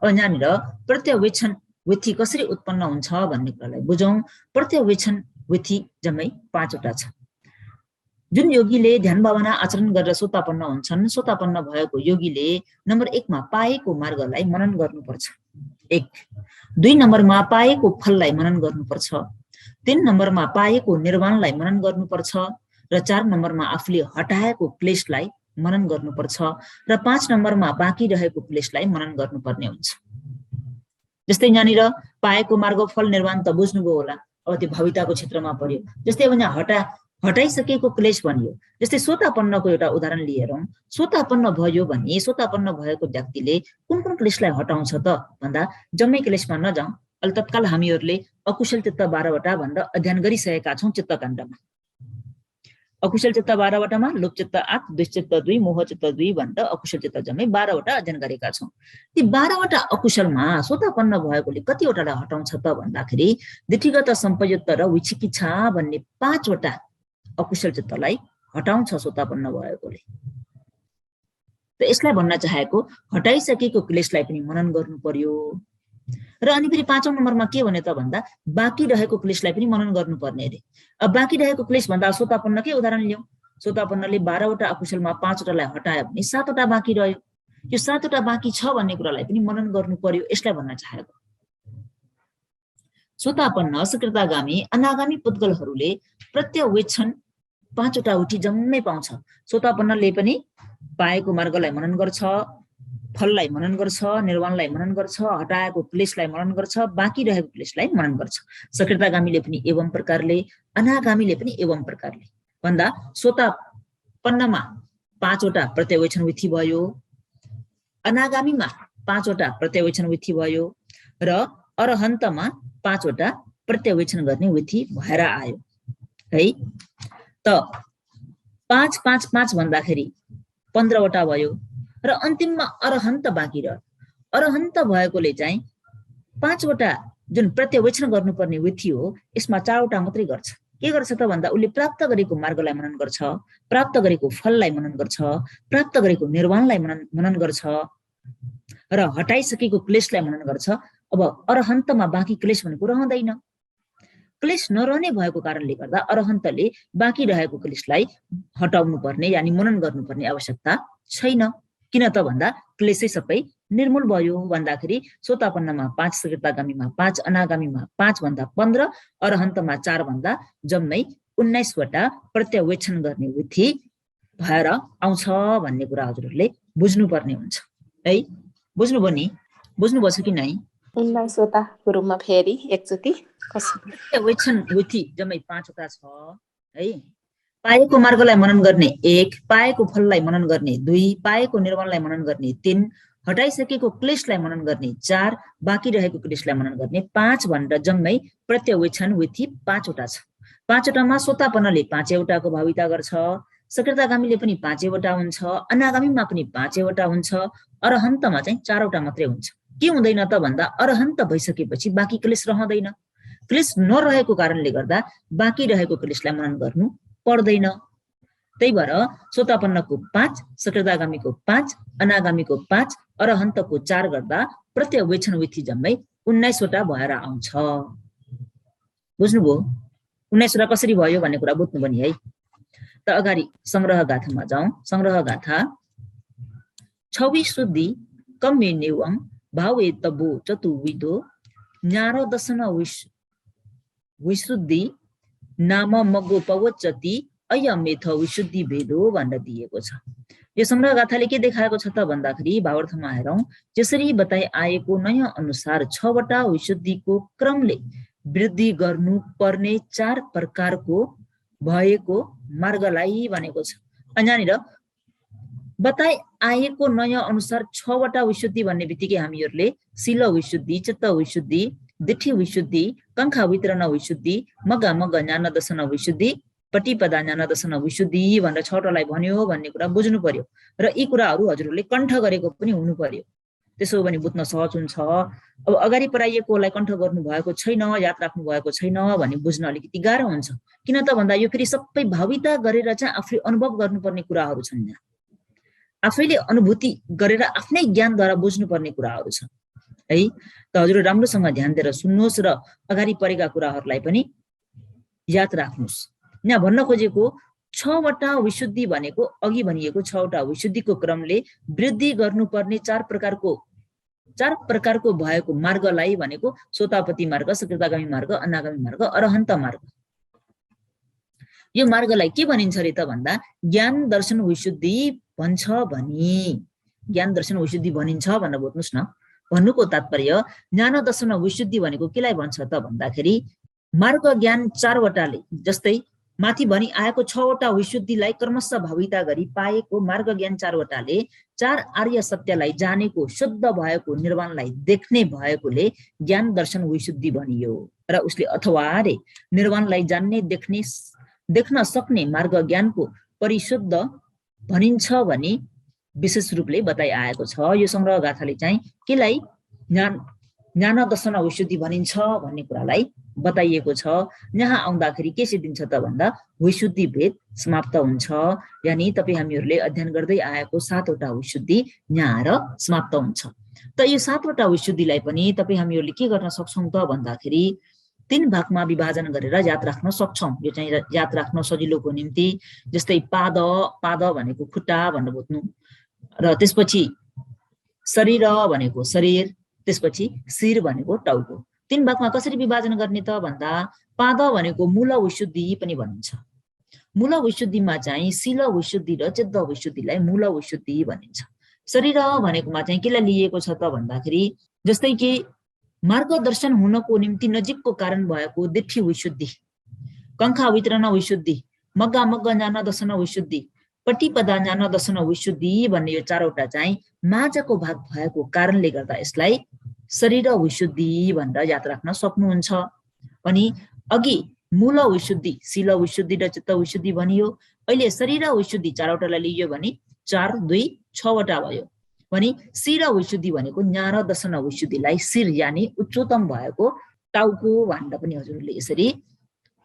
अब यहाँनिर प्रत्यवेक्षण विधि कसरी उत्पन्न हुन्छ भन्ने कुरालाई बुझौँ। प्रत्यवेक्षण विधि जम्मै 5 वटा छ। जुन योगीले ध्यान भावना आचरण गरेर सोतापन्न हुन्छन्, सोतापन्न भएको योगीले नम्बर 1 मा पाएको मार्गलाई मनन गर्नुपर्छ। 1 2 नम्बरमा पाएको फललाई मनन गर्नुपर्छ। 3 नम्बरमा पाएको निर्वाणलाई मनन गर्नुपर्छ र 4 नम्बरमा आफूले हटाएको क्लेशलाई मनन गर्नुपर्छ र 5 नम्बरमा बाँकी रहेको क्लेशलाई मनन गर्नुपर्ने हुन्छ। जस्तै यहाँनिर पाएको मार्ग फल निर्वाण त बुझ्नुभयो होला, अब त्यो भविताको क्षेत्रमा पर्यो। जस्तै अब यहाँ हटाइसकेको क्लेश भनियो। जस्तै सोतापन्नको एउटा उदाहरण लिएरौँ। सोतापन्न भयो भने सोतापन्न भएको व्यक्तिले कुन कुन क्लेशलाई हटाउँछ त भन्दा जम्मै क्लेशमा नजाउँ, अहिले तत्काल हामीहरूले अकुशल चित्त 12 वटा भनेर अध्ययन गरिसकेका छौँ चित्तकाण्डमा। अकुशल चित्त 12 वटामा लोभ चित्त 8, द्वेष चित्त 2, मोह चित्त 2 भनेर अकुशल चित्त जम्मै 12 वटा अध्ययन गरेका छौँ। ती 12 वटा अकुशलमा सोतापन्न भएकोले कतिवटालाई हटाउँछ त भन्दाखेरि दिठीगत संपयुक्त र विचिकित्सा भन्ने 5 वटा अकुशल चित्तलाई हटाउँछ सोतापन्न भएकोले। त यसलाई भन्न चाहेको हटाइसकेको क्लेशलाई पनि मनन गर्नु पर्यो र अनि फेरि 5औं नम्बरमा के भने त भन्दा बाँकी रहेको क्लेशलाई पनि मनन गर्नुपर्ने अरे। अब बाँकी रहेको क्लेश भन्दा सोतापन्नकै उदाहरण लियौँ। सोतापन्नले 12 वटा अकुशलमा 5 वटालाई हटायो भने 7 वटा बाँकी रह्यो। यो 7 वटा बाँकी छ भन्ने कुरालाई पनि मनन गर्नु पर्यो, यसलाई भन्न चाहेको। सोतापन्न, सकृतागामी, अनागामी पुद्गलहरूले प्रत्यवेक्षण 5 वटा उठी जम्मै पाउँछ। सोतापन्नले पनि पाएको मार्गलाई मनन गर्छ, फललाई मनन गर्छ, निर्वाणलाई मनन गर्छ, हटाएको क्लेशलाई मनन गर्छ, बाँकी रहेको क्लेशलाई मनन गर्छ। सकृतागामीले पनि एवं प्रकारले, अनागामीले पनि एवं प्रकारले। भन्दा सोतापन्नमा 5 वटा प्रत्यवेक्षण विधि भयो, अनागामीमा 5 वटा प्रत्यवेक्षण विधि भयो र अरहन्तमा 5 वटा प्रत्यवेक्षण गर्ने विधि भएर आयो है। त 5 5 5 भन्दाखेरि 15 वटा भयो र अन्तिममा अरहन्त बाँकी रह्यो। अरहन्त भएकोले चाहिँ 5 वटा जुन प्रत्यवेक्षण गर्नुपर्ने विधि हो यसमा 4 वटा मात्रै गर्छ। के गर्छ त भन्दा उसले प्राप्त गरेको मार्गलाई मनन गर्छ, प्राप्त गरेको फललाई मनन गर्छ, प्राप्त गरेको निर्वाणलाई मनन गर्छ र हटाइसकेको क्लेशलाई मनन गर्छ। अब अरहन्तमा बाँकी क्लेश भनेको रहँदैन। क्लेश नरहने भएको कारणले गर्दा अरहन्तले बाँकी रहेको क्लेशलाई हटाउनु पर्ने यानि मनन गर्नुपर्ने आवश्यकता छैन। किन त भन्दा क्लेशै सबै निर्मूल भयो। भन्दाखेरि सोतापन्नमा 5, सकृतागामीमा 5, अनागामीमा 5 भन्दा 15, अरहन्तमा 4 भन्दा जम्मै 19 वटा प्रत्यवेक्षण गर्ने विधि भएर आउँछ भन्ने कुरा हजुरहरूले बुझ्नुपर्ने हुन्छ है। बुझ्नुभयो नि? बुझ्नुभएको छ कि नै? 19 वटाको रूपमा फेरि एकचोटि प्रत्यवेक्षण विधि जम्मै 5 वटा छ है। पाएको मार्गलाई मनन गर्ने 1, पाएको फललाई मनन गर्ने 2, पाएको निर्वाणलाई मनन गर्ने 3, हटाइसकेको क्लेशलाई मनन गर्ने 4, बाँकी रहेको क्लेशलाई मनन गर्ने 5 भनेर जम्मै प्रत्यवेक्षण विधि 5 वटा छ। 5 वटामा सोतापन्नले 5 वटाको भाविता गर्छ, सकृतागामीले पनि 5 वटा हुन्छ, अनागामीमा पनि 5 वटा हुन्छ, अरहन्तमा चाहिँ 4 वटा मात्रै हुन्छ। के हुँदैन त भन्दा अरहन्त भइसकेपछि बाँकी क्लेश रहँदैन। क्लेश नरहेको कारणले गर्दा बाँकी रहेको क्लेशलाई मनन गर्नु पर्दैन। त्यही भएर सोतापन्नको 5, सकृतागामीको 5, अनागामीको 5, अरहन्तको 4 गर्दा प्रत्यवेक्षण विधि जम्मै 19 वटा भएर आउँछ। बुझ्नुभयो? 19 वटा कसरी भयो भन्ने कुरा बुझ्नुभयो नि है। त अगाडि संग्रह गाथामा जाउँ। संग्रह गाथा 26 शुद्धि कम्मे नेवम भावे तबो चतुर्विदो न्यारो दशन विशुद्धि नाम मगो पवचति अयमेथ विशुद्धि भेदो भनेर दिएको छ। यो संग्रह गाथाले के देखाएको छ त भन्दाखेरि भावार्थमा हेरौँ। जसरी बताइ आएको नयाँ अनुसार 6 वटा विशुद्धिको क्रमले वृद्धि गर्नु पर्ने 4 प्रकारको भएको मार्गलाई भनेको छ। अनि यहाँनिर बताइ आएको नयाँ अनुसार 6 वटा विशुद्धि भन्ने बित्तिकै हामीहरूले शील विशुद्धि, चित्त विशुद्धि, दिठ्ठी विशुद्धि, कंखा वितरण विशुद्धि, मग्गा मग्ग ज्ञान दर्शन विशुद्धि, पटिपदा ज्ञान दर्शन विशुद्धि भनेर 6 वटालाई भन्यो भन्ने कुरा बुझ्नु पर्यो र यी कुराहरू हजुरहरूले कण्ठ गरेको पनि हुनु पर्यो। त्यसो भने बुझ्न सहज हुन्छ। अब अगाडि पढाइएकोलाई कण्ठ गर्नु भएको छैन, याद राख्नु भएको छैन भने बुझ्न अलिकति गाह्रो हुन्छ। किन त भन्दा यो फेरि सबै भाविता गरेर चाहिँ आफूले अनुभव गर्नुपर्ने कुराहरू छन्। यहाँ आफैले अनुभूति गरेर आफ्नै ज्ञानद्वारा बुझ्नुपर्ने कुराहरू छ है। त हजुर राम्रोसँग ध्यान दिएर सुन्नुहोस् र अगाडि परेका कुराहरूलाई पनि याद राख्नुहोस्। यहाँ भन्न खोजेको 6 वटा विशुद्धि भनेको अघि भनिएको 6 वटा विशुद्धिको क्रमले वृद्धि गर्नुपर्ने 4 प्रकारको भएको मार्गलाई भनेको सोतापति मार्ग, सकृतागामी मार्ग, अनागामी मार्ग, अरहन्त मार्ग। यो मार्गलाई के भनिन्छ रे त भन्दा ज्ञान दर्शन विशुद्धि भन्छ भनी। ज्ञान दर्शन विशुद्धि भनिन्छ भनेर बुझ्नुस् न। भन्नुको तात्पर्य ज्ञान दर्शन विशुद्धि भनेको केलाई भन्छ त भन्दाखेरि मार्ग ज्ञान 4 वटाले, जस्तै माथि भनी आएको 6 वटा विशुद्धिलाई क्रमशः भाविता गरी पाएको मार्ग ज्ञान 4 वटाले 4 आर्य सत्यलाई जानेको, शुद्ध भएको निर्वाणलाई देख्ने भएकोले ज्ञान दर्शन विशुद्धि भनियो। र उसले अथवा रे निर्वाणलाई जान्ने, देख्न सक्ने मार्ग ज्ञानको परिशुद्ध भनिन्छ भनी विशेष रूपले बताइआएको छ। यो संग्रह गाथाले चाहिँ केलाई ज्ञान दर्शन विशुद्धि भनिन्छ भन्ने कुरालाई बताइएको छ। यहाँ आउँदाखेरि के सिद्धिन्छ त भन्दा विशुद्धि भेद समाप्त हुन्छ। यानि तपाईँ हामीहरूले अध्ययन गर्दै आएको 7 वटा विशुद्धि यहाँ आएर समाप्त हुन्छ। त यो 7 वटा विशुद्धिलाई पनि तपाईँ हामीहरूले के गर्न सक्छौँ त भन्दाखेरि 3 भागमा विभाजन गरेर याद राख्न सक्छौँ। यो चाहिँ याद राख्न सजिलोको निम्ति जस्तै पाद भनेको खुट्टा भनेर बुझ्नु, र त्यसपछि शरीर भनेको शरीर, त्यसपछि शिर भनेको टाउको। 3 भागमा कसरी विभाजन गर्ने त भन्दा पाद भनेको मूल विशुद्धि पनि भनिन्छ। मूल विशुद्धिमा चाहिँ शील विशुद्धि र चित्त विशुद्धिलाई मूल विशुद्धि भनिन्छ। शरीर भनेकोमा चाहिँ केलाई लिएको छ त भन्दाखेरि जस्तै कि मार्गदर्शन हुनको निम्ति नजिकको कारण भएको दिठ्ठी विशुद्धि, कंखा वितरण विशुद्धि, मग्गा मग्ग ज्ञान दर्शन विशुद्धि, पटिपदा ज्ञान दर्शन विशुद्धि भन्ने यो 4 वटा चाहिँ माझको भाग भएको कारणले गर्दा यसलाई शरीर विशुद्धि भनेर याद राख्न सक्नुहुन्छ। अनि अघि मूल विशुद्धि, शील विशुद्धि र चित्त विशुद्धि भनियो। अहिले शरीर विशुद्धि 4 वटालाई लियो भने 4, 2, 6 वटा भयो। भने शिर विशुद्धि भनेको ज्ञान दर्शन विशुद्धिलाई शिर यानि उच्चतम भएको टाउको भनेर पनि हजुरले यसरी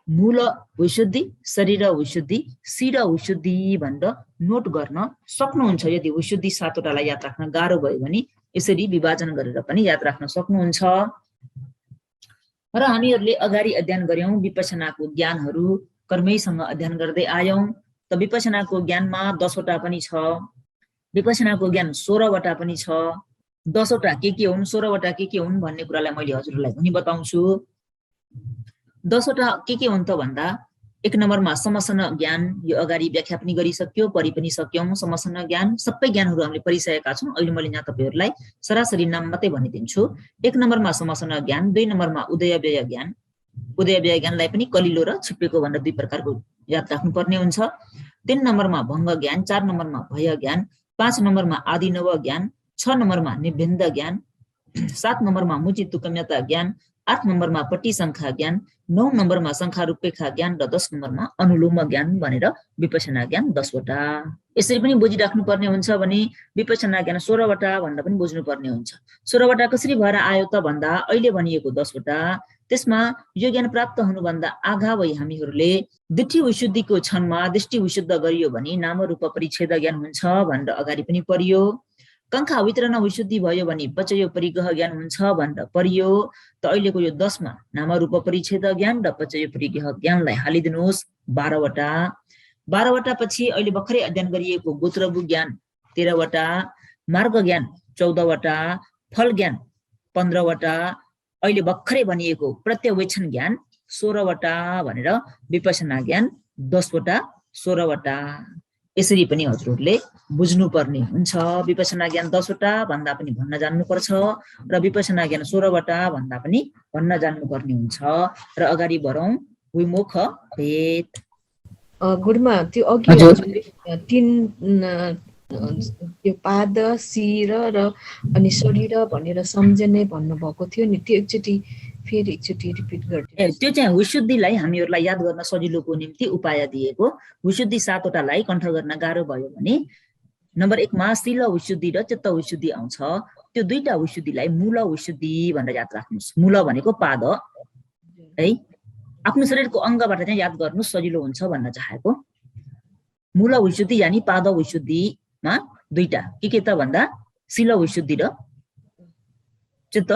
मूल विशुद्धि, शरीर विशुद्धि, शिर विशुद्धि भनेर नोट गर्न सक्नुहुन्छ। यदि विशुद्धि 7 वटालाई याद राख्न गाह्रो भयो भने यसरी विभाजन गरेर पनि याद राख्न सक्नुहुन्छ। र हामीहरूले अगाडि अध्ययन गर्यौं विपश्यनाको ज्ञानहरू कर्मैसँग अध्ययन गर्दै आयौं। त विपश्यनाको ज्ञानमा 10 वटा पनि छ, विपश्यनाको ज्ञान 16 वटा पनि छ। 10 वटा के हुन्, 16 वटा के हुन् भन्ने कुरालाई मैले हजुरलाई पनि बताउँछु। 10 वटा के हुन् त भन्दा 1 नम्बरमा समसन ज्ञान, यो अगाडि व्याख्या पनि गरिसक्यो, पढि पनि सक्यौं। समसन ज्ञान सबै ज्ञानहरू हामीले पढिसकेका छौं। अहिले मैले यहाँ तपाईहरुलाई सरासरी नाम मात्रै भनिदिन्छु। 1 नम्बरमा समसन ज्ञान, 2 नम्बरमा उदय व्यय ज्ञान। उदय व्यय ज्ञानलाई पनि कलिलो र छिप्पेको भनेर 2 प्रकारको याद राख्नुपर्ने हुन्छ। 3 नम्बरमा भङ्ग ज्ञान, 4 नम्बरमा भय ज्ञान, 5 नम्बरमा आदिनव ज्ञान, 6 नम्बरमा निबन्ध ज्ञान, 7 नम्बरमा मुचि तुकम्यता ज्ञान, 8 नम्बरमा पट्टी संख्या ज्ञान, 9 नम्बरमा संख्या रूपरेखा ज्ञान र 10 नम्बरमा अनुलोम ज्ञान भनेर विपश्यना ज्ञान 10 वटा। यसरी पनि बुझिराख्नु पर्ने हुन्छ भने विपश्यना ज्ञान 16 वटा भनेर पनि बुझ्नु पर्ने हुन्छ। 16 वटा कसरी भएर आयो त भन्दा अहिले भनिएको 10 वटा, त्यसमा यो ज्ञान प्राप्त हुनुभन्दा आगावै हामीहरूले दिठ्ठी विशुद्धिको क्षणमा दृष्टि विशुद्ध गरियो भने नाम रूप परिच्छेद ज्ञान हुन्छ भनेर अगाडि पनि परियो। कंखा वितरण विशुद्धि भयो भने पचय परिग्रह ज्ञान हुन्छ भनेर परियो। त अहिलेको यो 10 मा नाम रूप परिच्छेद ज्ञान र पचय परिग्रह ज्ञानलाई हालिदिनुहोस् 12 वटा। 12 वटा पछि अहिले भर्खरै अध्ययन गरिएको गोत्रबु ज्ञान 13 वटा, मार्ग ज्ञान 14 वटा, फल ज्ञान 15 वटा, अहिले भर्खरै भनिएको प्रत्यवेक्षण ज्ञान 16 वटा भनेर विपश्यना ज्ञान 10 वटा, 16 वटा। यसरी पनि हजुरहरूले बुझ्नुपर्ने हुन्छ। विपश्यना ज्ञान 10 वटा भन्दा पनि भन्न जान्नुपर्छ र विपश्यना ज्ञान 16 वटा भन्दा पनि भन्न जान्नुपर्ने हुन्छ। र अगाडि बढौं। विमुख भेद गुरुमा त्यो अघि हजुरले त्यो पाद शिर र अनि शरीर भनेर सम्झने भन्नुभएको थियो नि, त्यो फेरि एकचोटि रिपिट गरिदिनु। त्यो चाहिँ विशुद्धिलाई हामीहरूलाई याद गर्न सजिलोको निम्ति उपाय दिएको। विशुद्धि 7 वटालाई कण्ठ गर्न गाह्रो भयो भने नम्बर 1 मा शील विशुद्धि र चित्त विशुद्धि आउँछ। त्यो दुईटा विशुद्धिलाई मूल विशुद्धि भनेर याद राख्नुहोस्। मूल भनेको पाद है, आफ्नो शरीरको अङ्गबाट चाहिँ याद गर्नु सजिलो हुन्छ भन्न चाहेको। मूल विशुद्धि यानि पाद विशुद्धिमा दुईटा के त भन्दा शील विशुद्धि र चित्त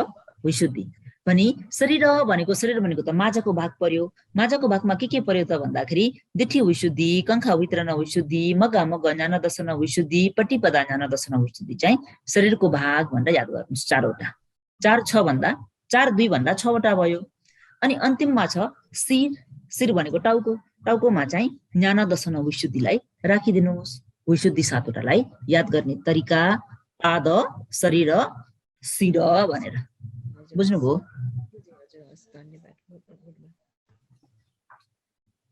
विशुद्धि। पनि शरीर भनेको त माझको भाग पर्यो। माझको भागमा के पर्यो त भन्दाखेरि दिठी विशुद्धि, कङ्खा वितरण विशुद्धि, मगा मग ज्ञान दर्शन विशुद्धि, पट्टिपदा ज्ञान दर्शन विशुद्धि चाहिँ शरीरको भाग भनेर याद गर्नुहोस्। 4 वटा, 4 2 भन्दा 6 वटा भयो। अनि अन्तिममा छ शिर भनेको टाउकोमा चाहिँ ज्ञान दर्शन विशुद्धिलाई राखिदिनुहोस्। विशुद्धि 7 वटालाई याद गर्ने तरिका पाद शरीर शिर भनेर। बुझ्नुभयो?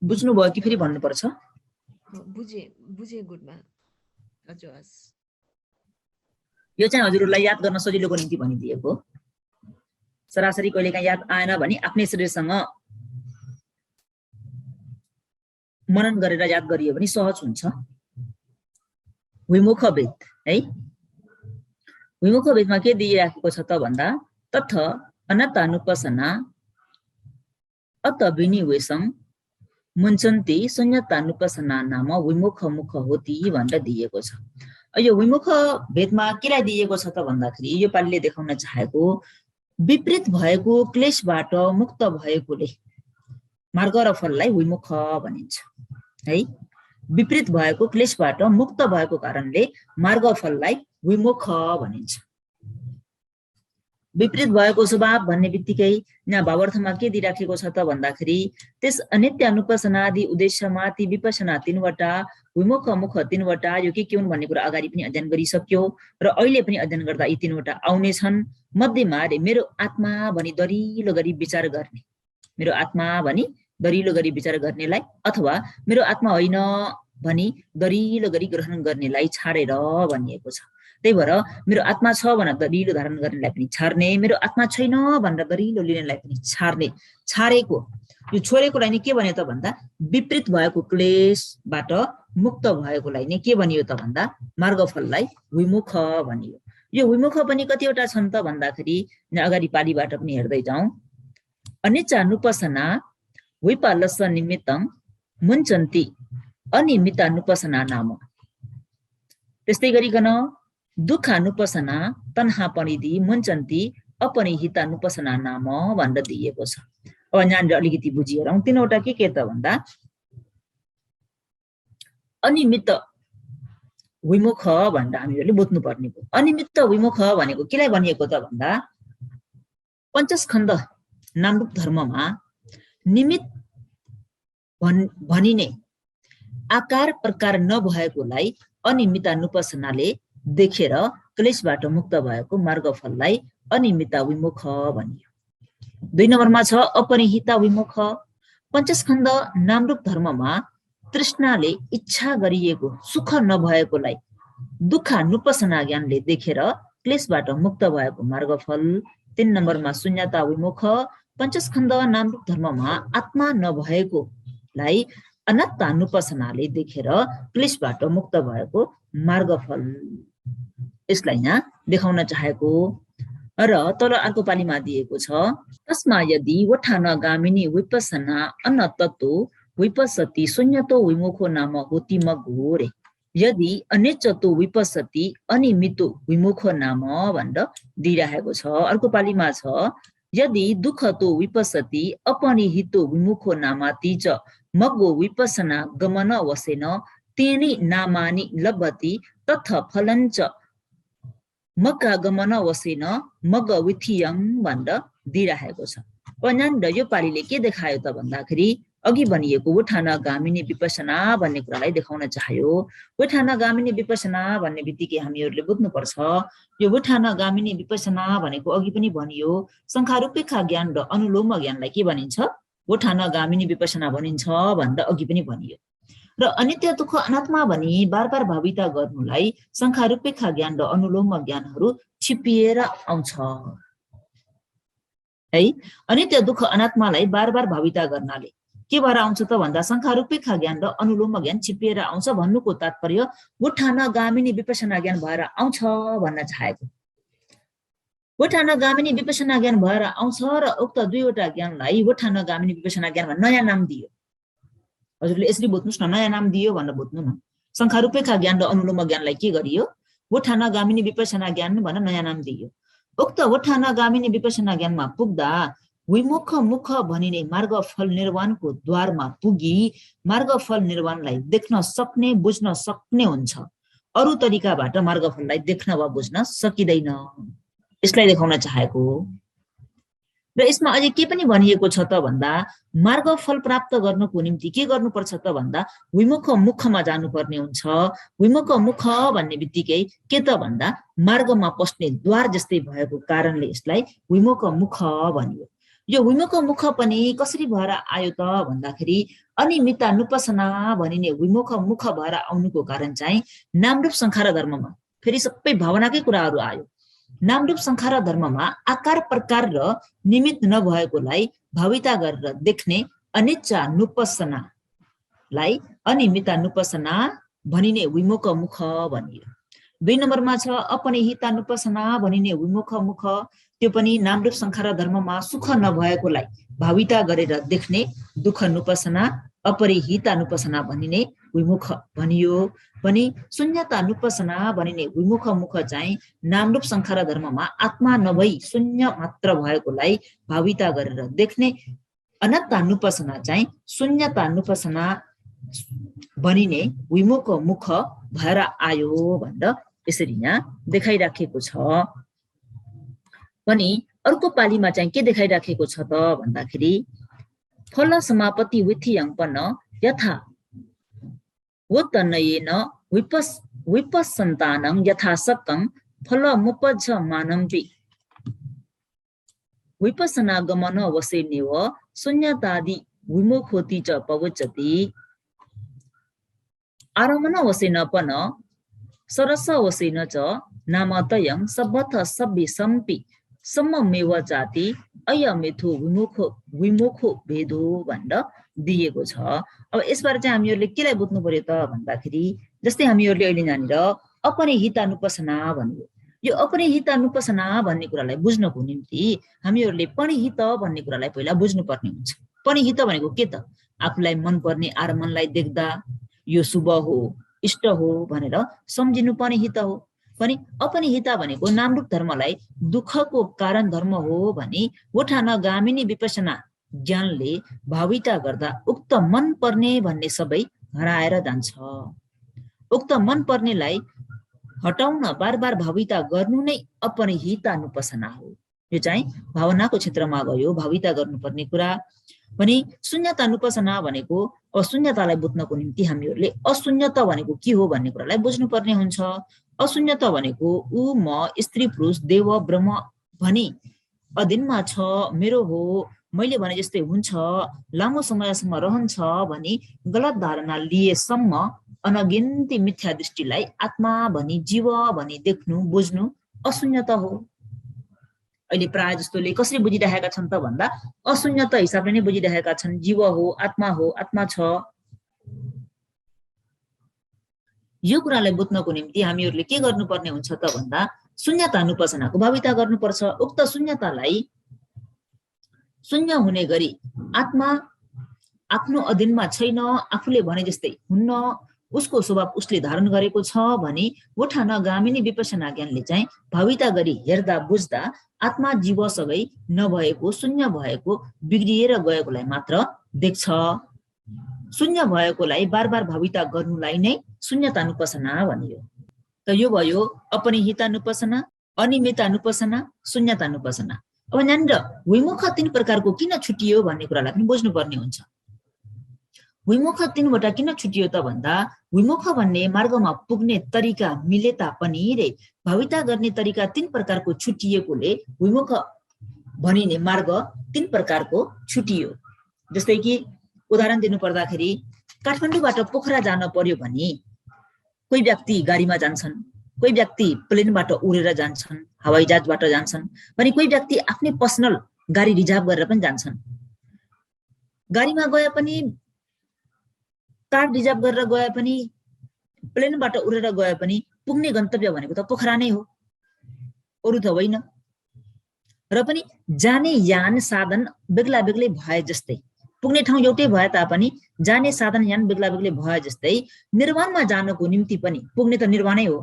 बुझ्नुभयो कि फेरि भन्नुपर्छ? बुझे गुडमा। हजुर। यो चाहिँ हजुरहरूलाई याद गर्न सजिलोको निम्ति भनिदिएको। सरासरी कहिलेकाहीँ याद आएन भने आफ्नै शरीरसँग मनन गरेर याद गरियो भने सहज हुन्छ। विमुख भेद है, विमुख भेदमा के दिइराखेको छ त भन्दा तथ अनतानुपसना अत विनिवेशं मुञ्चन्ति शून्यतानुपसना नाम विमुख मुख होती भनेर दिएको छ। यो विमुख भेदमा केलाई दिएको छ त भन्दाखेरि यो पालिले देखाउन चाहेको विपरीत भएको क्लेशबाट मुक्त भएकोले मार्ग र फललाई विमुख भनिन्छ है। विपरीत भएको क्लेशबाट मुक्त भएको कारणले मार्ग फललाई विमुख भनिन्छ। विपरीत भएको स्वभाव भन्ने बित्तिकै यहाँ भावार्थमा के दिइराखेको छ त भन्दाखेरि त्यस अनित्य अनुपसनादि उद्देश्यमा ती विपसना 3 वटा, विमुख मुख 3 वटा, यो के हुन् भन्ने कुरा अगाडि पनि अध्ययन गरिसक्यो र अहिले पनि अध्ययन गर्दा यी 3 वटा आउने छन्। मध्येमा मेरो आत्मा भनी दरिलो गरी विचार गर्ने, मेरो आत्मा भनी दरिलो गरी विचार गर्नेलाई अथवा मेरो आत्मा होइन भनी दरिलो गरी ग्रहण गर्नेलाई छाडेर भनिएको छ। त्यही भएर मेरो आत्मा छ भनेर दरिलो धारण गर्नेलाई पनि छाड्ने, मेरो आत्मा छैन भनेर दरिलो लिनेलाई पनि छाड्ने। छाडेको यो छोडेकोलाई नै के भन्यो त भन्दा विपरीत भएको क्लेशबाट मुक्त भएकोलाई नै के भनियो त भन्दा मार्गफललाई विमुख भनियो। यो विमुख पनि कतिवटा छन् त भन्दाखेरि अगाडि पालीबाट पनि हेर्दै जाउँ। अनिच्चानुपसना विपालस निमित्तं मुञ्चन्ति अनिमित्तानुपसना नाम। त्यस्तै गरिकन दुःखानुपसना तन्हा परिधि मुञ्चन्ति अपरिहितानुपसना नाम भनेर दिएको छ। अब यहाँनिर अलिकति बुझिहेरौँ। 3 वटा के त भन्दा अनिमित्त विमुख भनेर हामीहरूले बुझ्नु पर्ने हो। अनिमित्त विमुख भनेको केलाई भनिएको त भन्दा पञ्चस्कन्ध नामरूप धर्ममा निमित्त भनिने आकार प्रकार नभएकोलाई अनिमित्तानुपसनाले देखेर क्लेशबाट मुक्त भएको मार्गफललाई अनिमित्त विमुख भनियो। 2 नम्बरमा छ अपरिहिता विमुख। पञ्चस्कन्ध नामरूप धर्ममा तृष्णाले इच्छा गरिएको सुख नभएकोलाई दुःखानुपसना ज्ञानले देखेर क्लेशबाट मुक्त भएको मार्गफल। 3 नम्बरमा शून्यता विमुख। पञ्चस्कन्ध नामरूप धर्ममा आत्मा नभएकोलाई अनात्मानुपसनाले देखेर क्लेशबाट मुक्त भएको मार्गफल। यसलाई यहाँ देखाउन चाहेको र तल अर्को पालीमा दिएको छ। तस्मा यदि वठानगामिनी विपसना अनततो विपसति शून्यतो विमुखो नाम होती मघोरे। यदि अनिच्चतो विपसति अनिमितो विमुखो नाम भनेर दिइरहेको छ। अर्को पालीमा छ यदि दुःखतो विपसति अपरिहितो विमुखो नामाति च मग्गो विपसना गमन वसेन तेनी नामानि लभति तथ फलञ्च मग्गा गमन वसेन मग विथियं भनेर दिइरहेको छ। यहाँनिर यो पालीले के देखायो त भन्दाखेरि अघि भनिएको वठानगामिनी विपसना भन्ने कुरालाई देखाउन चाह्यो। वठानगामिनी विपसना भन्ने बित्तिकै हामीहरूले बुझ्नुपर्छ यो वठानगामिनी विपसना भनेको अघि पनि भनियो संखारूपेक्षा ज्ञान र अनुलोम ज्ञानलाई के भनिन्छ? वठानगामिनी विपसना भनिन्छ भनेर अघि पनि भनियो। र अनित्य दुःख अनात्मा भनी बार बार भाविता गर्नुलाई शङ्खारूपेखा ज्ञान र अनुलोम ज्ञानहरू छिपिएर आउँछ है। अनित्य दुःख अनात्मालाई बार बार भाविता गर्नाले के भएर आउँछ त भन्दा शङ्खारूपेखा ज्ञान र अनुलोम ज्ञान छिपिएर आउँछ भन्नुको तात्पर्य उत्थान गामिनी विपसना ज्ञान भएर आउँछ भन्न चाहेको। उत्थान गामिनी विपसना ज्ञान भएर आउँछ र उक्त दुईवटा ज्ञानलाई उत्थान गामिनी विपसना ज्ञान भनेर नयाँ नाम दियो। हजुरले यसरी बुझ्नुस् न, नयाँ नाम दियो भनेर बुझ्नु न। शङ्खारूपेखा ज्ञान र अनुलोम ज्ञानलाई के गरियो? उत्थान गामिनी विपसना ज्ञान भनेर नयाँ नाम दियो। उक्त उत्थान गामिनी विपसना ज्ञानमा पुग्दा विमुख मुख भनिने मार्गफल निर्वाणको द्वारमा पुगी मार्गफल निर्वाणलाई देख्न सक्ने बुझ्न सक्ने हुन्छ। अरू तरिकाबाट मार्गफललाई देख्न वा बुझ्न सकिँदैन। यसलाई देखाउन चाहेको। र यसमा अझै के पनि भनिएको छ त भन्दा मार्गफल प्राप्त गर्नको निम्ति के गर्नुपर्छ त भन्दा विमुख मुखमा जानुपर्ने हुन्छ। विमुख मुख भन्ने बित्तिकै के त भन्दा मार्गमा पस्ने द्वार जस्तै भएको कारणले यसलाई विमुख मुख भनियो। यो विमुख मुख पनि कसरी भएर आयो त भन्दाखेरि अनिमित्ता नुपसना भनिने विमुख मुख भएर आउनुको कारण चाहिँ नामरूप संखार धर्ममा फेरि सबै भावनाकै कुराहरू आयो। नामरूप संखार धर्ममा आकार प्रकार र निमित्त नभएकोलाई भाविता गरेर देख्ने अनिच्चा नुपसनालाई अनिमित्ता नुपसना भनिने विमुख मुख भनियो। 2 नम्बरमा छ अपनिहिता नुपसना भनिने विमुख मुख। त्यो पनि नामरूप संखार धर्ममा सुख नभएकोलाई भाविता गरेर देख्ने दुःख नुपसना अपरिहिता नुपसना भनिने विमुख भनियो। पनि शून्यता नुपसना भनिने विमुख मुख चाहिँ नामरूप संखार धर्ममा आत्मा नभई शून्य मात्र भएकोलाई भाविता गरेर देख्ने अनत्ता नुपसना चाहिँ शून्यता नुपसना भनिने विमुख मुख भएर आयो भनेर यसरी यहाँ देखाइराखेको छ। पनि अर्को पालीमा चाहिँ के देखाइराखेको छ त भन्दाखेरि फल समापति विथियङ्पन यथा वतनयेन विपस्सन्तानं यथा सक्कं फलमुपजमानम्पि विपस्सनागमन वसेनेव शून्यतादि विमुखोति च पवचति आरमण वसेनपन सरस वसेन च नामतयं सब्बथ सब्बिसम्पि सम्ममेव जाति अयमेथो विमुखो भेदो भनेर दिएको छ। अब यसबाट चाहिँ हामीहरूले केलाई बुझ्नु पर्यो त भन्दाखेरि जस्तै हामीहरूले अहिले यहाँनिर अपरिहितानुपसना भन्यो। यो अपरिहितानुपसना भन्ने कुरालाई बुझ्नको निम्ति हामीहरूले परिहित भन्ने कुरालाई पहिला बुझ्नुपर्ने हुन्छ। परिहित भनेको के त? आफूलाई मनपर्ने आरमनलाई देख्दा यो शुभ हो इष्ट हो भनेर सम्झिनु परिहित हो। पनि अपनिहिता भनेको नामरूप धर्मलाई दुःखको कारण धर्म हो भनी उठान गामिनी विपसना ज्ञानले भाविता गर्दा उक्त मन पर्ने भन्ने सबै हराएर जान्छ। उक्त मन पर्नेलाई हटाउन बार बार भाविता गर्नु नै अपरिहितानुपसना हो। यो चाहिँ भावनाको क्षेत्रमा गयो, भाविता गर्नुपर्ने कुरा। पनि शून्यतानुपसना भनेको अशून्यतालाई बुझ्नको निम्ति हामीहरूले अशून्यता भनेको के हो भन्ने कुरालाई बुझ्नुपर्ने हुन्छ। अशून्यता भनेको ऊ म स्त्री पुरुष देव ब्रह्म भनी अधीनमा छ, मेरो हो, मैले भने जस्तै हुन्छ, लामो समयसम्म रहन्छ भनी गलत धारणा लिएसम्म अनगिन्ती मिथ्या दृष्टिलाई आत्मा भनी जीव भनी देख्नु बुझ्नु अशून्यता हो। अहिले प्राय जस्तोले कसरी बुझिरहेका छन् त भन्दा अशून्यता हिसाबले नै बुझिरहेका छन्। जीव हो, आत्मा छ। यो कुरालाई बुझ्नको निम्ति हामीहरूले के गर्नुपर्ने हुन्छ त भन्दा शून्यतानुपसनाको भाविता गर्नुपर्छ। उक्त शून्यतालाई शून्य हुने गरी आत्मा आफ्नो अधीनमा छैन, आफूले भने जस्तै हुन्न, उसको स्वभाव उसले धारण गरेको छ भनी उठान गामिनी विपसना ज्ञानले चाहिँ भाविता गरी हेर्दा बुझ्दा आत्मा जीव सबै नभएको शून्य भएको बिग्रिएर गएकोलाई मात्र देख्छ। शून्य भएकोलाई बार बार भाविता गर्नुलाई नै शून्यतानुपसना भनियो। त यो भयो अपरिहितानुपसना, अनिमित्तानुपसना, शून्यतानुपसना। अब यहाँनिर विमुख 3 प्रकारको किन छुटियो भन्ने कुरालाई पनि बुझ्नुपर्ने हुन्छ। विमुख 3वटा किन छुटियो त भन्दा विमुख भन्ने मार्गमा पुग्ने तरिका मिले तापनि रे भाविता गर्ने तरिका 3 प्रकारको छुटिएकोले विमुख भनिने मार्ग 3 प्रकारको छुटियो। जस्तै कि उदाहरण दिनु पर्दाखेरि काठमाडौँबाट पोखरा जान पर्यो भने कोही व्यक्ति गाडीमा जान्छन्, कोही व्यक्ति प्लेनबाट उडेर जान्छन्, हवाईजहाजबाट जान्छन्, भने कोही व्यक्ति आफ्नै पर्सनल गाडी रिजर्भ गरेर पनि जान्छन्। गाडीमा गए पनि, कार रिजर्भ गरेर गए पनि, प्लेनबाट उडेर गए पनि पुग्ने गन्तव्य भनेको त पोखरा नै हो, अरू त होइन। र पनि जाने यान साधन बेग्ला बेग्लै भए जस्तै, पुग्ने ठाउँ एउटै भए तापनि जाने साधन यान बेग्ला बेग्लै भए जस्तै निर्वाणमा जानको निम्ति पनि, पुग्ने त निर्वाणै हो,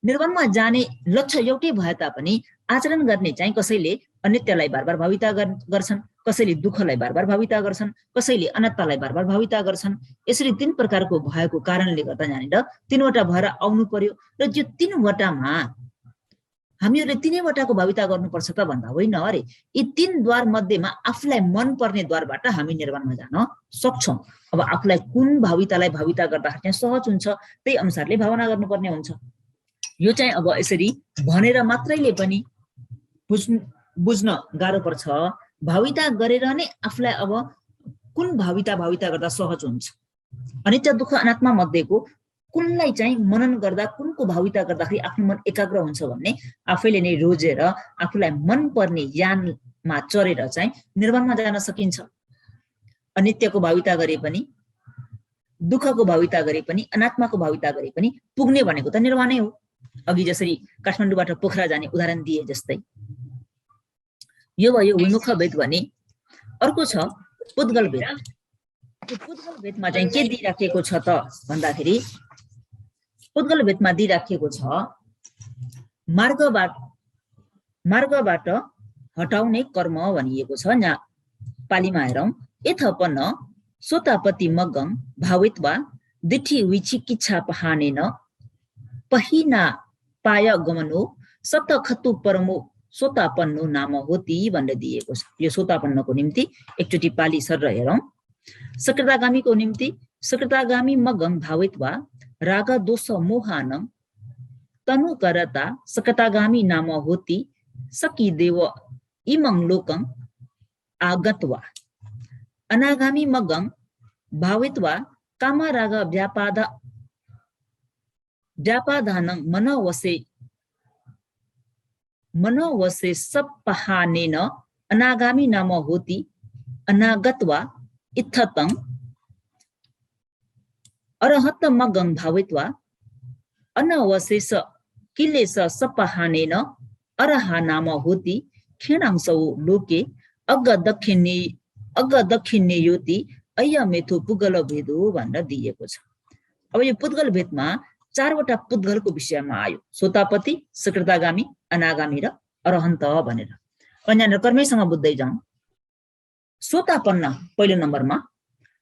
निर्वाणमा जाने लक्ष्य एउटै भए तापनि आचरण गर्ने चाहिँ कसैले अनित्यलाई बारबार भाविता गर्छन्, कसैले दुःखलाई बारबार भाविता गर्छन्, कसैले अनात्तालाई बारबार भाविता गर्छन्। यसरी 3 प्रकारको भएको कारणले गर्दा यहाँनिर 3वटा भएर आउनु पर्यो। र यो 3वटामा हामीहरूले 3वटाको भाविता गर्नुपर्छ त भन्दा होइन अरे, यी 3 द्वार मध्येमा आफूलाई मन पर्ने द्वारबाट हामी निर्वाणमा जान सक्छौँ। अब आफूलाई कुन भावितालाई भाविता गर्दाखेरि चाहिँ सहज हुन्छ त्यही अनुसारले भावना गर्नुपर्ने हुन्छ। यो चाहिँ अब यसरी भनेर मात्रैले पनि बुझ्न गाह्रो पर्छ। भाविता गरेर नै आफूलाई अब कुन भाविता गर्दा सहज हुन्छ, अनित्य दुःख अनात्मा मध्येको कुनलाई चाहिँ मनन गर्दा, कुनको भाविता गर्दाखेरि आफ्नो मन एकाग्र हुन्छ भन्ने आफैले नै रोजेर आफूलाई मन पर्ने यानमा चढेर चाहिँ निर्वाणमा जान सकिन्छ। अनित्यको भाविता गरे पनि, दुःखको भाविता गरे पनि, अनात्माको भाविता गरे पनि पुग्ने भनेको त निर्वाणै हो। अघि जसरी काठमाडौँबाट पोखरा जाने उदाहरण दिए जस्तै यो भयो विमुख भेद भने। अर्को छ पुद्गल भेद। यो पुद्गल भेदमा चाहिँ के दिइराखेको छ त भन्दाखेरि, पुद्गल भेदमा दिइराखेको छ मार्गबाट हटाउने कर्म भनिएको छ। यहाँ पालीमा हेरौँ, यथपन्न सोतापति मग्गं भावित्वा दिठी विचिकिच्छा पहानेन पहिना पाय गमनो सत खतु परमो सोतापन्नो नाम होती भनेर दिएको छ। यो सोतापन्नको निम्ति एकचोटि पाली सर हेरौँ। सकृतागामीको निम्ति सकृतागामी मग्गं भावित्वा राग दोष मोहानं तनु करता सकृतागामी नाम होती सकी देव इमं लोकं आगत्वा। अनागामी मग्गं भावित्वा कामराग व्यापादानं मनोवसे सपहानेन अनागामी नाम होती अनागत्वा इत्थतं। अरहत मग्गं भावित्वा अनवशेष किलेश सपहानेन अरहा नाम होती क्षीणांसौ लोके अग्गदक्षिणे योति अयमेथो पुद्गल भेदो भनेर दिएको छ। अब यो पुद्गल भेदमा 4वटा पुद्गलको विषयमा आयो, सोतापति, सकृतागामी, अनागामी र अरहन्त भनेर। यहाँनिर कर्मैसँग बुझ्दै जाउँ। सोतापन्न पहिलो नम्बरमा,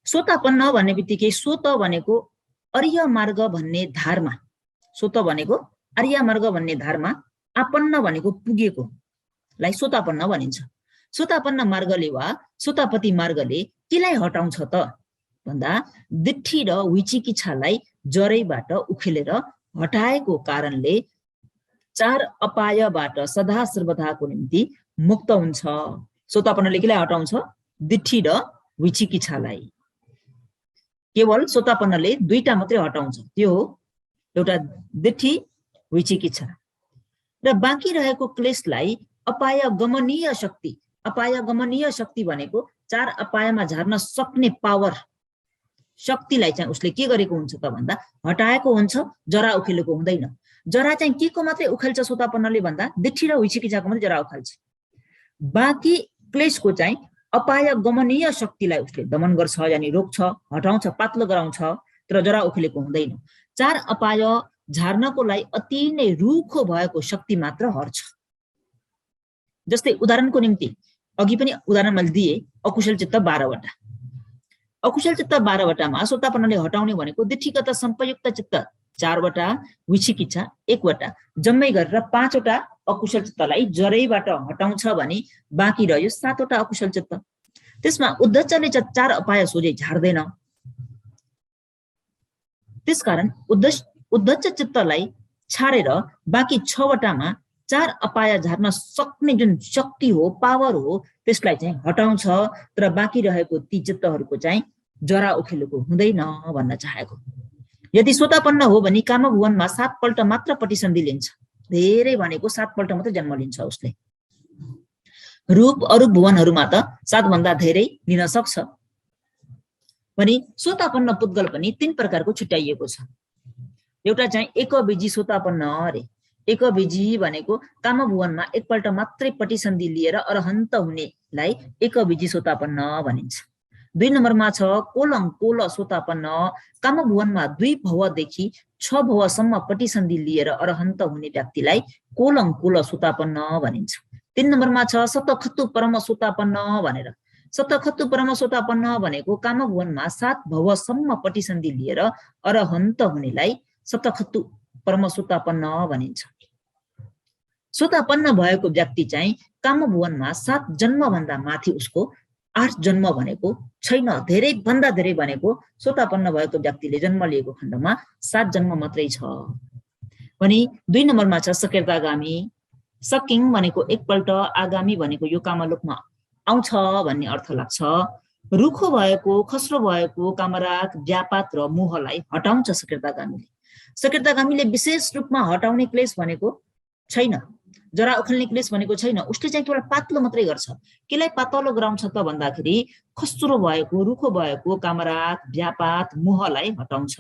सोतापन्न भन्ने बित्तिकै सोत भनेको अर्य मार्ग भन्ने धारमा, सोत भनेको अर्य मार्ग भन्ने धारमा, आपन्न भनेको पुगेकोलाई सोतापन्न भनिन्छ। सोतापन्न मार्गले वा सोतापति मार्गले केलाई हटाउँछ त भन्दा दिठी र विचिकिच्छालाई जरैबाट उखेलेर हटाएको कारणले 4 अपायबाट सदा सर्वदाको निम्ति मुक्त हुन्छ। सोतापन्नले केलाई हटाउँछ? दिठी र विचिकिच्छालाई। केवल सोतापन्नले 2टा मात्रै हटाउँछ, त्यो हो एउटा दिठी, विचिकिच्छा। र बाँकी रहेको क्लेशलाई अपाय गमनीय शक्ति, अपाय गमनीय शक्ति भनेको 4 अपायमा झार्न सक्ने पावर, शक्तिलाई चाहिँ उसले के गरेको हुन्छ त भन्दा हटाएको हुन्छ, जरा उखेलेको हुँदैन। जरा चाहिँ के को मात्रै उखेल्छ सोतापन्नले भन्दा दिठी र विचिकिच्छाको मात्रै जरा उखाल्छ। बाँकी क्लेशको चाहिँ अपाय गमनीय शक्तिलाई उसले दमन गर्छ, यानी रोक्छ, हटाउँछ, पातलो गराउँछ, तर जरा उखेलेको हुँदैन। 4 अपाय झार्नको लागि अति नै रुखो भएको शक्ति मात्र हर्छ। जस्तै उदाहरणको निम्ति अघि पनि उदाहरण मैले दिए, अकुशल चित्त 12वटा। अकुशल चित्त 12वटामा सोतापन्नले हटाउने भनेको दिठीगत संपयुक्त चित्त 4वटा, विचिकिच्छा 1वटा, जम्मै गरेर 5वटा अकुशल चित्तलाई जरैबाट हटाउँछ भने बाँकी रह्यो 7वटा अकुशल चित्त। त्यसमा उद्धचले 4 अपाय सोझै झार्दैन। त्यसकारण उद्धच चित्तलाई छाडेर बाँकी 6वटामा 4 अपाय झार्न सक्ने जुन शक्ति हो, पावर हो, त्यसलाई चाहिँ हटाउँछ। तर बाँकी रहेको ती चित्तहरूको चाहिँ जरा उखेलेको हुँदैन भन्न चाहेको। यदि सोतापन्न हो भने कामभुवनमा 7 पल्ट मात्र पटिसन्धि लिन्छ, धेरै भनेको 7 पल्ट मात्र जन्म लिन्छ उसले। रूप अरूप भुवनहरूमा त 7 भन्दा धेरै लिन सक्छ। भने सोतापन्न पुद्गल पनि 3 प्रकारको छुट्याइएको छ। एउटा चाहिँ एकबीजी सोतापन्न अरे। एकबीजी भनेको कामभुवनमा एकपल्ट मात्रै पटिसन्धि लिएर अरहन्त हुनेलाई एकबीजी सोतापन्न भनिन्छ। 2 नम्बरमा छ कोलङ कोल सोतापन्न। कामभुवनमा 2 भवदेखि 6 भवसम्म पटिसन्धि लिएर अरहन्त हुने व्यक्तिलाई कोलङ कोल सोतापन्न भनिन्छ। 3 नम्बरमा छ सतखत्तु परम सोतापन्न भनेर। सतखत्तु परम सोतापन्न भनेको कामभुवनमा 7 भवसम्म पटिसन्धि लिएर अरहन्त हुनेलाई सतखत्तु परम सोतापन्न भनिन्छ। सोतापन्न भएको व्यक्ति चाहिँ कामभुवनमा 7 जन्मभन्दा माथि उसको 8 जन्म भनेको छैन, धेरै भन्दा धेरै भनेको सोतापन्न भएको व्यक्तिले जन्म लिएको खण्डमा 7 जन्म मात्रै छ। भने 2 नम्बरमा छ सकेर्तागामी। सकिङ भनेको एकपल्ट, आगामी भनेको यो कामलोकमा आउँछ भन्ने अर्थ लाग्छ। रुखो भएको खस्रो भएको कामराग व्यापात र मोहलाई हटाउँछ सकेर्तागामीले। सकेर्तागामीले विशेष रूपमा हटाउने क्लेश भनेको छैन, जरा उखेल्ने क्लेश भनेको छैन। उसले चाहिँ केवल पातलो मात्रै गर्छ। केलाई पातलो गराउँछ त भन्दाखेरि खस्रो भएको रुखो भएको कामराग व्यापात मोहलाई हटाउँछ।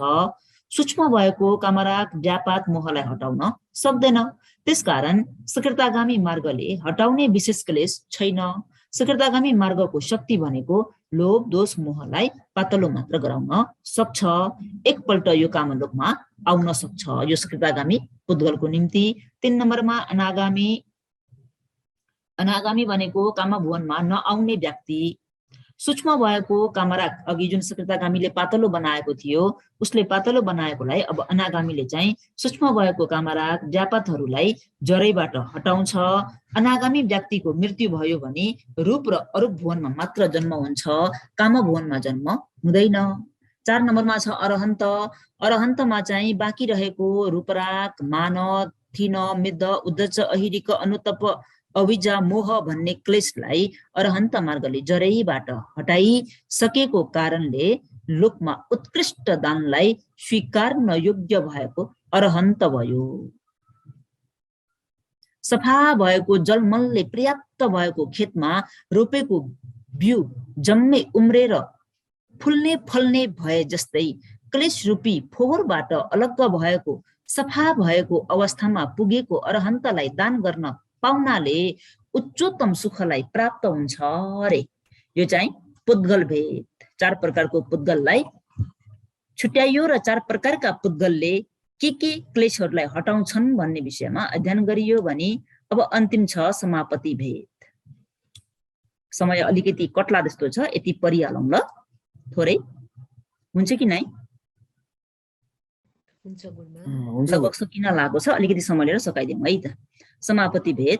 सूक्ष्म भएको कामराग व्यापात मोहलाई हटाउन सक्दैन। त्यसकारण सकेर्तागामी मार्गले हटाउने विशेष क्लेश छैन। सकेर्तागामी मार्गको शक्ति भनेको लोभ दोष मोहलाई पातलो मात्र गराउन सक्छ। एकपल्ट यो कामलोकमा आउन सक्छ यो सकेर्तागामी पुद्गलको निम्ति। 3 नम्बरमा अनागामी। अनागामी भनेको कामभुवनमा नआउने व्यक्ति। सूक्ष्म भएको कामराग, अघि जुन सकेर्तागामीले पातलो बनाएको थियो उसले पातलो बनाएकोलाई अब अनागामीले चाहिँ सूक्ष्म भएको कामराग व्यापातहरूलाई जरैबाट हटाउँछ। अनागामी व्यक्तिको मृत्यु भयो भने रूप र अरूप भुवनमा मात्र जन्म हुन्छ, कामभुवनमा जन्म हुँदैन। 4 नम्बरमा छ अरहन्त। अरहन्तमा चाहिँ बाँकी रहेको रूपराग मान थिन मिद्ध उद्धच अहिरिक अनुतप अविजा मोह भन्ने क्लेशलाई अरहन्त मार्गले जरैबाट हटाइसकेको कारणले लोकमा उत्कृष्ट दानलाई स्वीकार्न योग्य भएको अरहन्त भयो। सफा भएको जलमलले पर्याप्त भएको खेतमा रोपेको बिउ जम्मै उम्रेर फुल्ने फल्ने भए जस्तै क्लेश रूपी फोहोरबाट अलग्ग भएको सफा भएको अवस्थामा पुगेको अरहन्तलाई दान गर्न पाउनाले उच्चतम सुखलाई प्राप्त हुन्छ अरे। यो चाहिँ पुद्गल भेद। 4 प्रकारको पुद्गललाई छुट्याइयो र 4 प्रकारका पुद्गलले के क्लेशहरूलाई हटाउँछन् भन्ने विषयमा अध्ययन गरियो भने अब अन्तिम छ समापति भेद। समय अलिकति कट्ला जस्तो छ, यति परिहालौँ ल थोरै, हुन्छ कि नै? लगभग सकिन लागेको छ, अलिकति समय लिएर सकाइदिउँ है त। समापति भेद।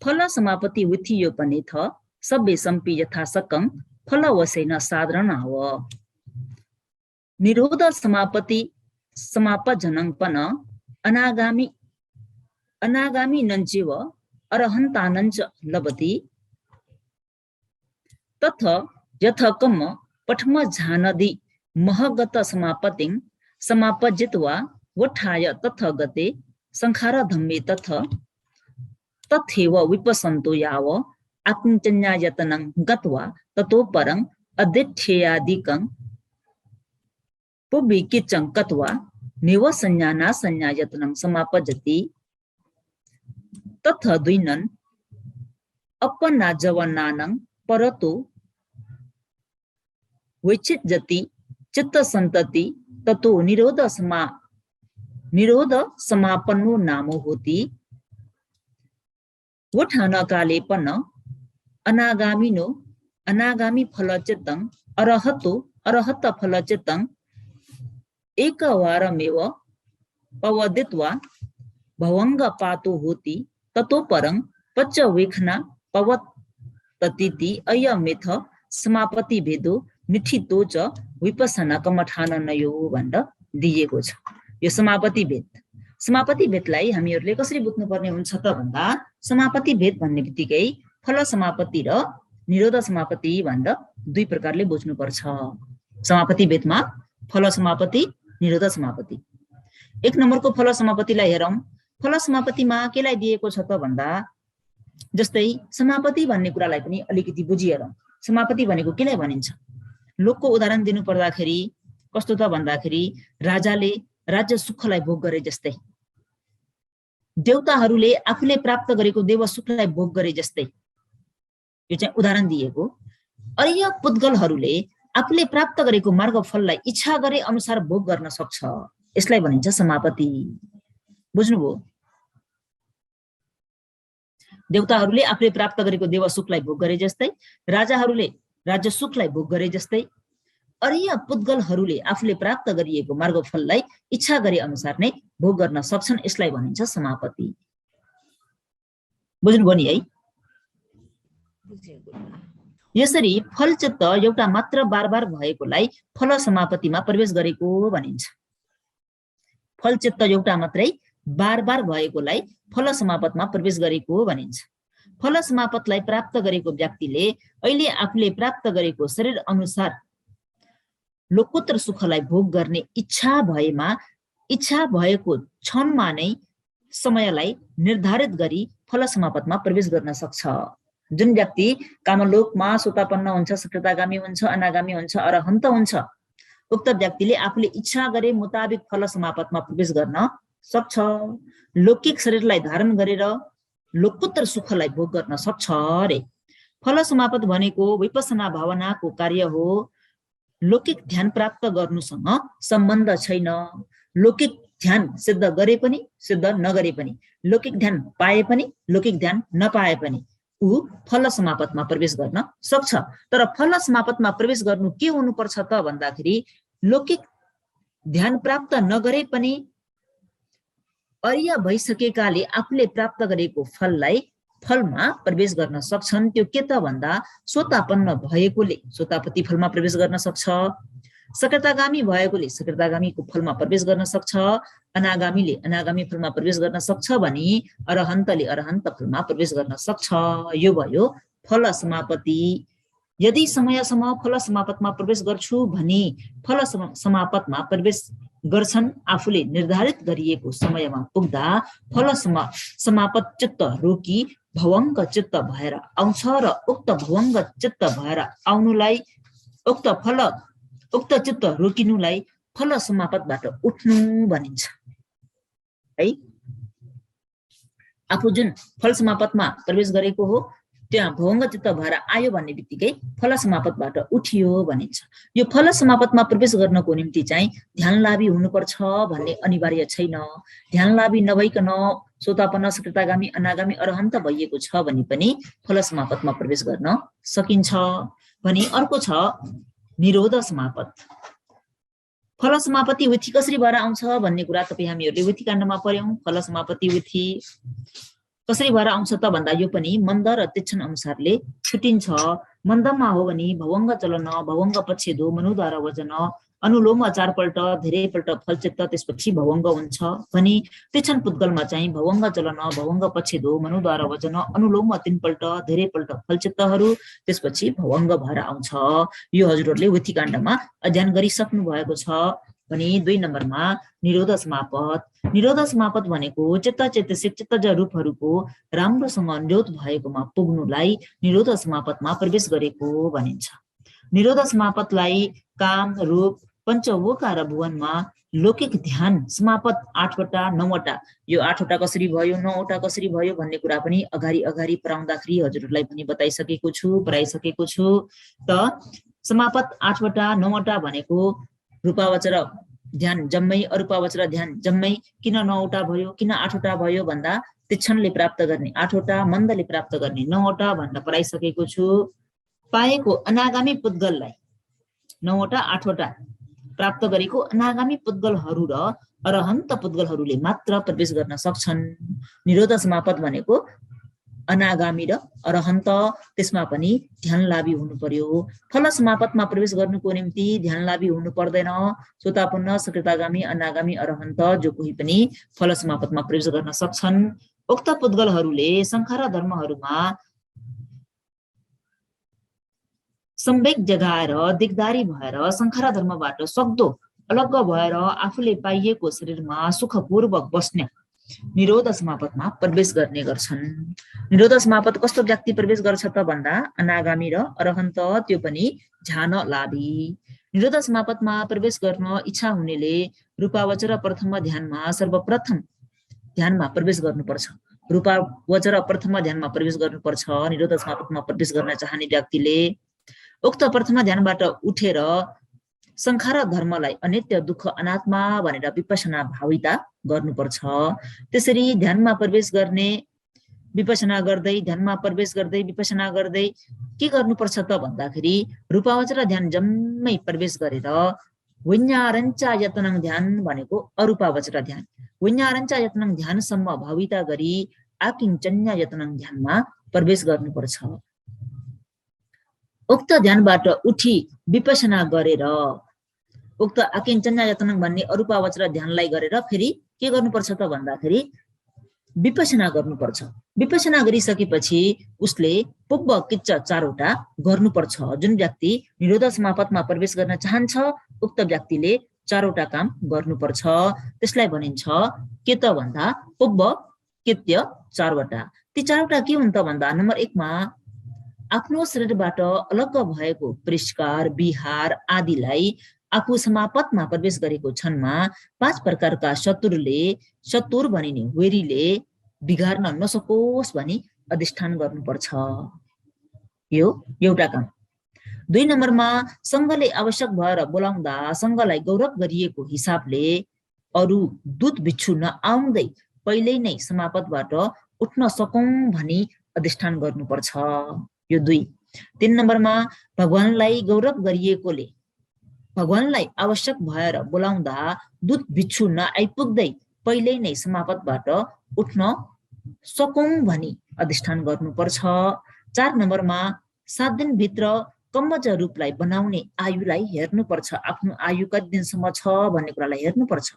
फल समापति विथियो पनि थ सबै सम्पि यथा सकं फल वसैन साधारण आव। निरोध समापति समापजनं पन अनागामी नञ्चेव अरहन्तानञ्च लभति तथ यथकम पठम झानदि महगत समापतिं समापजित्वा वठाय तथ गते संखार धम्मे तथैव विपसन्तो याव आत्मचन्यायतनं गत्वा ततो परं अदिच्छेयादिकं पुबिकिचं कत्वा नेव संज्ञाना संज्ञायतनं समापजति तथ द्विनन् अपनाजवनानं परतो वैचित्यति चित्तसन्तति ततो निरोध समापन्नो नामो होति। वठान काले पन अनागामी फलचित्तं अरहत फलचित्तं एकवारमेव पवदित्वा भवंग पातो होति ततो परं पच्चवेखना पवततीति अयमेथ समापति भेदो निठितो च विपसना कमठाननयो भनेर दिएको छ। यो समापति भेद। समापति भेदलाई हामीहरूले कसरी बुझ्नुपर्ने हुन्छ त भन्दा समापति भेद भन्ने बित्तिकै फल समापति र निरोध समापत्ति भन्दा दुई प्रकारले बुझ्नुपर्छ। समापत्ति भेदमा फल समापत्ति, निरोध समापत्ति। एक नम्बरको फल समापत्तिलाई हेरौँ। फल समापत्तिमा केलाई दिएको छ त भन्दा, जस्तै समापत्ति भन्ने कुरालाई पनि अलिकति बुझिहेरौँ। समापत्ति भनेको केलाई भनिन्छ? लोकको उदाहरण दिनु पर्दाखेरि कस्तो त भन्दाखेरि, राजाले राज्य सुखलाई भोग गरे जस्तै, देवताहरूले आफूले प्राप्त गरेको देव सुखलाई भोग गरे जस्तै, यो चाहिँ उदाहरण दिएको। अर्य पुद्गलहरूले आफूले प्राप्त गरेको मार्ग फललाई इच्छा गरे अनुसार भोग गर्न सक्छ, यसलाई भनिन्छ समापत्ति। बुझ्नुभयो? देवताहरूले आफूले प्राप्त गरेको देव सुखलाई भोग गरे जस्तै, राजाहरूले राज्य सुखलाई भोग गरे जस्तै, अर्य पुद्गलहरूले आफूले प्राप्त गरिएको मार्ग फललाई इच्छा गरे अनुसार नै भोग गर्न सक्छन्, यसलाई भनिन्छ समापत्ति। बुझ्नुभयो नि है? यसरी फल चित्त एउटा मात्र बार बार भएकोलाई फल समापत्तिमा प्रवेश गरेको भनिन्छ। फल चित्त एउटा मात्रै बार बार भएकोलाई फल समापतमा प्रवेश गरेको भनिन्छ। फल समापतलाई प्राप्त गरेको व्यक्तिले अहिले आफूले प्राप्त गरेको शरीर अनुसार लोकोत्तर सुखलाई भोग गर्ने इच्छा भएमा, इच्छा भएको क्षणमा नै समयलाई निर्धारित गरी फल समापतमा प्रवेश गर्न सक्छ। जुन व्यक्ति कामलोकमा सोतापन्न हुन्छ, सकृतागामी हुन्छ, अनागामी हुन्छ, अरहन्त हुन्छ, उक्त व्यक्तिले आफूले इच्छा गरे मुताबिक फल समापतमा प्रवेश गर्न सक्छ। लौकिक शरीरलाई धारण गरेर लोकोत्तर सुखलाई भोग गर्न सक्छ रे। फल समापत भनेको विपස්සना भावनाको कार्य हो। लौकिक ध्यान प्राप्त गर्नुसँग सम्बन्ध छैन। लौकिक ध्यान सिद्ध गरे पनि सिद्ध नगरे पनि, लौकिक ध्यान पाए पनि लौकिक ध्यान नपाए पनि ऊ फल समापतमा प्रवेश गर्न सक्छ। तर फल समापतमा प्रवेश गर्नु के हुनुपर्छ त भन्दाखेरि, लौकिक ध्यान प्राप्त नगरे पनि अर्य भइसकेकाले आफूले प्राप्त गरेको फललाई फलमा प्रवेश गर्न सक्छन्। त्यो के त भन्दा, स्वतापन्न भएकोले स्वतापत्ति फलमा प्रवेश गर्न सक्छ, सकृतागामी भएकोले सकृतागामीको फलमा प्रवेश गर्न सक्छ, अनागामीले अनागामी फलमा प्रवेश गर्न सक्छ भने अरहन्तले अरहन्त फलमा प्रवेश गर्न सक्छ। यो भयो फल समापत्ति। यदि समयसम्म फल समापतमा प्रवेश गर्छु भने फल समापतमा प्रवेश गर्छन्। आफूले निर्धारित गरिएको समयमा पुग्दा फल समापत चित्त रोकी भवङ्ग चित्त भएर आउँछ र उक्त भवङ्ग चित्त भएर आउनुलाई, उक्त चित्त रोकिनुलाई फल समापतबाट उठ्नु भनिन्छ है। आफू जुन फल समापतमा प्रवेश गरेको हो त्यहाँ भवङ्ग चित्त भएर आयो भन्ने बित्तिकै फल समापतबाट उठियो भनिन्छ। यो फल समापतमा प्रवेश गर्नको निम्ति चाहिँ ध्यानलाभी हुनुपर्छ भन्ने अनिवार्य छैन। ध्यानलाभी नभइकन सोतापन्न सकृतागामी अनागामी अरहन्त भइएको छ भने पनि फल समापतमा प्रवेश गर्न सकिन्छ भने। अर्को छ निरोध समापत। फल समापत्ति विधि कसरी भएर आउँछ भन्ने कुरा तपाईँ हामीहरूले विधि काण्डमा पढ्यौं। फल समापत्ति विधि कसरी भएर आउँछ त भन्दा, यो पनि मन्द र तीक्ष्ण अनुसारले छुटिन्छ। मन्दमा हो भने भवङ्ग चलन, भवङ्ग पच्छेदो, मनुद्वारा वजन, अनुलोम 4 पल्ट धेरैपल्ट फलचित्त, त्यसपछि भवङ्ग हुन्छ भने तीक्ष्ण पुद्गलमा चाहिँ भवङ्ग चलन, भवङ्ग पच्छेदो, मनुद्वारा वजन, अनुलोम 3 पल्ट धेरैपल्ट फलचित्तहरू, त्यसपछि भवङ्ग भएर आउँछ। यो हजुरहरूले विधि काण्डमा अध्ययन गरिसक्नु भएको छ भने। 2 नम्बरमा निरोध समापत। निरोध समापत भनेको चित्त चेतसिक चित्तज रूपहरूको राम्रोसँग निरोध भएकोमा पुग्नुलाई निरोध समापतमा प्रवेश गरेको भनिन्छ। निरोध समापतलाई काम, रूप, पञ्चवोकार भुवनमा लौकिक ध्यान समापत 8वटा 9वटा, यो 8वटा कसरी भयो 9वटा कसरी भयो भन्ने कुरा पनि अगाडि पढाउँदाखेरि हजुरहरूलाई पनि पढाइसकेको छु। त समापत 8वटा 9वटा भनेको रूपावचर ध्यान जम्मै, अरूपावचर ध्यान जम्मै किन 9वटा भयो, किन 8वटा भयो भन्दा तीक्ष्णले प्राप्त गर्ने 8वटा, मन्दले प्राप्त गर्ने 9वटा भनेर पढाइसकेको छु। पाएको अनागामी पुद्गललाई 9वटा 8वटा प्राप्त गरेको अनागामी पुद्गलहरू र अरहन्त पुद्गलहरूले मात्र प्रवेश गर्न सक्छन्। निरोध समापत भनेको अनागामी र अरहन्त, त्यसमा पनि ध्यानलाभी हुनु पर्यो। फल समापतमा प्रवेश गर्नुको निम्ति ध्यानलाभी हुनु पर्दैन। सोतापन्न सकृतागामी अनागामी अरहन्त जो कोही पनि फल समापतमा प्रवेश गर्न सक्छन्। उक्त पुद्गलहरूले संखार धर्महरूमा सम्वेक जगाएर दिगदारी भएर संखारा धर्मबाट सक्दो अलग भएर आफूले पाइएको शरीरमा सुखपूर्वक बस्ने निरोध समापतमा प्रवेश गर्ने गर्छन्। निरोध समापत कस्तो व्यक्ति प्रवेश गर्छ त भन्दा अनागामी र अरहन्त, त्यो पनि ध्यान लाभी। निरोध समापतमा प्रवेश गर्न इच्छा हुनेले रूपावचर प्रथम ध्यानमा सर्वप्रथम ध्यानमा प्रवेश गर्नुपर्छ। रूपावचर प्रथम ध्यानमा प्रवेश गर्नुपर्छ। निरोध समापतमा प्रवेश गर्न चाहने व्यक्तिले उक्त प्रथम ध्यानबाट उठेर संखार धर्मलाई अनित्य दुःख अनात्मा भनेर विपसना भाविता गर्नुपर्छ। त्यसरी ध्यानमा प्रवेश गर्ने विपसना गर्दै ध्यानमा प्रवेश गर्दै विपसना गर्दै के गर्नुपर्छ त भन्दाखेरि रूपावचर ध्यान जम्मै प्रवेश गरेर विन्यारञ्चा यतनं ध्यान भनेको अरूपावचर ध्यान, विन्यारञ्चा यतनं ध्यानसम्म भाविता गरी आकिञ्चन्य यतनं ध्यानमा प्रवेश गर्नुपर्छ। उक्त ध्यानबाट उठी विपसना गरेर उक्त आकिञ्चन्य यतनं भन्ने अरूपावचर ध्यानलाई गरेर फेरि के गर्नुपर्छ त भन्दाखेरि विपसना गर्नुपर्छ। विपसना गरिसकेपछि उसले पुब्ब किच्च 4वटा गर्नुपर्छ। जुन व्यक्ति निरोध समापतमा प्रवेश गर्न चाहन्छ उक्त व्यक्तिले 4वटा काम गर्नुपर्छ। त्यसलाई भनिन्छ के त भन्दा पुब्ब कित्य 4वटा। ती 4वटा के हुन् त भन्दा नम्बर 1 मा आफ्नो शरीरबाट अलग भएको परिष्कार विहार आदिलाई आफू समापतमा प्रवेश गरेको क्षणमा 5 प्रकारका शत्रुर भनिने वेरीले बिगार्न नसकोस् भनी अधिष्ठान गर्नुपर्छ। यो एउटा काम। 2 नम्बरमा संघले आवश्यक भएर बोलाउँदा संघलाई गौरव गरिएको हिसाबले अरू दूत बिच्छु नआउँदै पहिल्यै नै समापतबाट उठ्न सकौं भनी अधिष्ठान गर्नुपर्छ। यो 2। 3 नम्बरमा भगवानलाई गौरव गरिएकोले भगवानलाई आवश्यक भएर बोलाउँदा दूत बिच्छु नआइपुग्दै पहिल्यै नै समापतबाट उठ्न सकौं भनी अधिष्ठान गर्नुपर्छ। 4 नम्बरमा 7 दिनभित्र कम्मज रूपलाई बनाउने आयुलाई हेर्नुपर्छ। आफ्नो आयु कति दिनसम्म छ भन्ने कुरालाई हेर्नुपर्छ।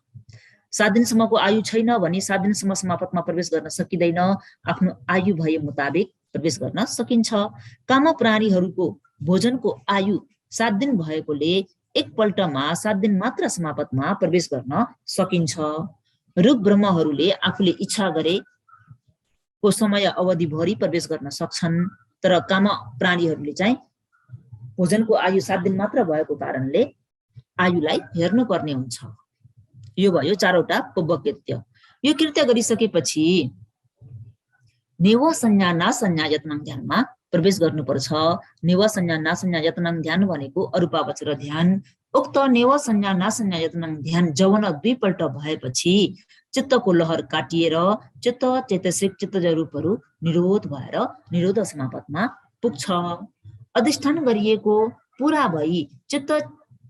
7 दिनसम्मको आयु छैन भने 7 दिनसम्म समापतमा प्रवेश गर्न सकिँदैन। आफ्नो आयु भए मुताबिक प्रवेश गर्न सकिन्छ। काम प्राणीहरूको भोजनको आयु 7 दिन भएकोले एकपल्टमा 7 दिन मात्र समापतमा प्रवेश गर्न सकिन्छ। रुख ब्रह्महरूले आफूले इच्छा गरेको समय अवधिभरि प्रवेश गर्न सक्छन्, तर काम प्राणीहरूले चाहिँ भोजनको आयु 7 दिन मात्र भएको कारणले आयुलाई हेर्नुपर्ने हुन्छ। यो भयो 4वटा पुब्बकृत्य। यो कृत्य गरिसकेपछि नेव संज्ञा नासंज्ञा यत्नं ध्यानमा प्रवेश गर्नुपर्छ। नेव संज्ञा नासंज्ञा यत्नं ध्यान भनेको अरूपावचर ध्यान। उक्त नेव संज्ञा नासंज्ञा यत्नं ध्यान जवन 2 पल्ट भएपछि चित्तको लहर काटिएर चित्त चेतसिक चित्तज रूपहरू निरोध भएर निरोध समापतमा पुग्छ। अधिष्ठान गरिएको पूरा भई चित्त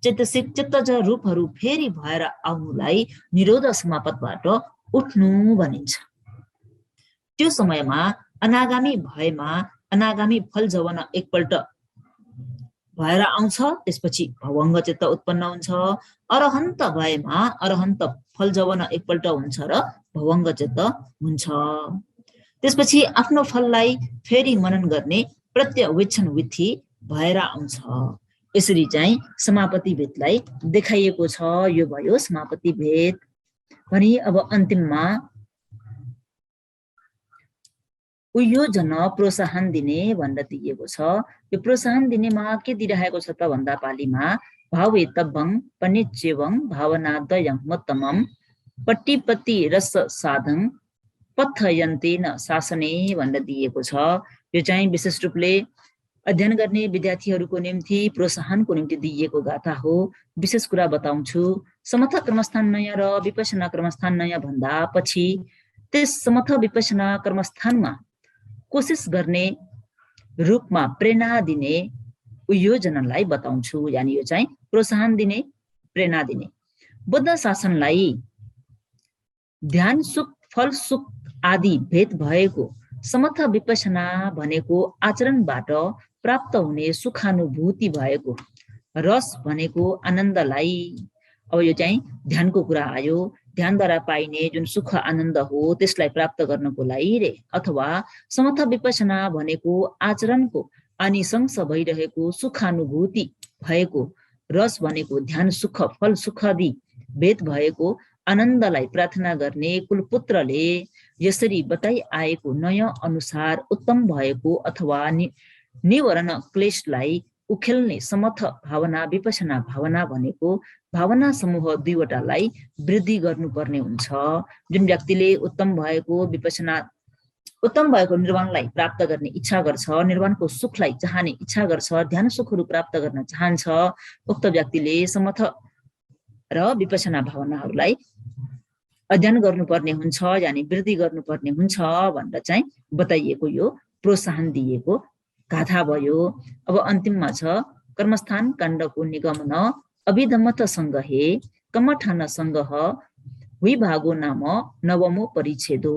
चेतसिक चित्तज रूपहरू फेरि भएर आउनुलाई निरोध समापतबाट उठ्नु भनिन्छ। त्यो समयमा अनागामी भएमा अनागामी फल जवन एकपल्ट भएर आउँछ, त्यसपछि भवङ्ग चित्त उत्पन्न हुन्छ। अरहन्त भएमा अरहन्त फल जवन एकपल्ट हुन्छ र भवङ्ग चित्त हुन्छ। त्यसपछि आफ्नो फललाई फेरि मनन गर्ने प्रत्यवेक्षण विधि भएर आउँछ। यसरी चाहिँ समापति भेदलाई देखाइएको छ। यो भयो समापति भेद। भने अब अन्तिममा उयोजन प्रोत्साहन दिने भनेर दिएको छ। यो प्रोत्साहन दिनेमा के दिइरहेको छ त भन्दा पालीमा भावेतब्बं पनिच्यवं भावनादयं मोत्तमं पट्टिपति रस साधं पथयन्तेन शासने भनेर दिएको छ। यो चाहिँ विशेष रूपले अध्ययन गर्ने विद्यार्थीहरूको निम्ति प्रोत्साहनको निम्ति दिइएको गाथा हो। विशेष कुरा बताउँछु। समथ कर्मस्थान नयाँ र विपसना कर्मस्थान नयाँ भन्दा पछि त्यस समथ विपसना कर्मस्थानमा कोसिस गर्ने रूपमा प्रेरणा दिने उयोजनलाई बताउँछु। यानी यो चाहिँ प्रोत्साहन दिने, प्रेरणा दिने। बुद्ध शासनलाई ध्यान सुख फल सुख आदि भेद भएको समथ विपसना भनेको आचरणबाट प्राप्त हुने सुखानुभूति भएको, रस भनेको आनन्दलाई। अब यो चाहिँ ध्यानको कुरा आयो। ध्यानद्वारा पाइने जुन सुख आनन्द हो त्यसलाई प्राप्त गर्नको लागि रे, अथवा समथ विपसना भनेको आचरणको अनि सँगसँगै भइरहेको सुखानुभूति भएको रस भनेको ध्यान सुख फल सुखदी भेद भएको आनन्दलाई प्रार्थना गर्ने कुलपुत्रले यसरी बताइ आएको नयाँ अनुसार उत्तम भएको अथवा निवरण क्लेशलाई उखेल्ने समथ भावना विपसना भावना भनेको भावना समूह दुईवटालाई वृद्धि गर्नुपर्ने हुन्छ। जुन व्यक्तिले उत्तम भएको निर्वाणलाई प्राप्त गर्ने इच्छा गर्छ, निर्वाणको सुखलाई चाहने इच्छा गर्छ, ध्यान सुखहरू प्राप्त गर्न चाहन्छ, उक्त व्यक्तिले समथ र विपसना भावनाहरूलाई अध्ययन गर्नुपर्ने हुन्छ, यानि वृद्धि गर्नुपर्ने हुन्छ भनेर चाहिँ बताइएको यो प्रोत्साहन दिएको गाथा भयो। अब अन्तिममा छ कर्मस्थान काण्डको निगमन अभिधम्मत संगहे कमठान संगह विभागो नाम नवमो परिच्छेदो।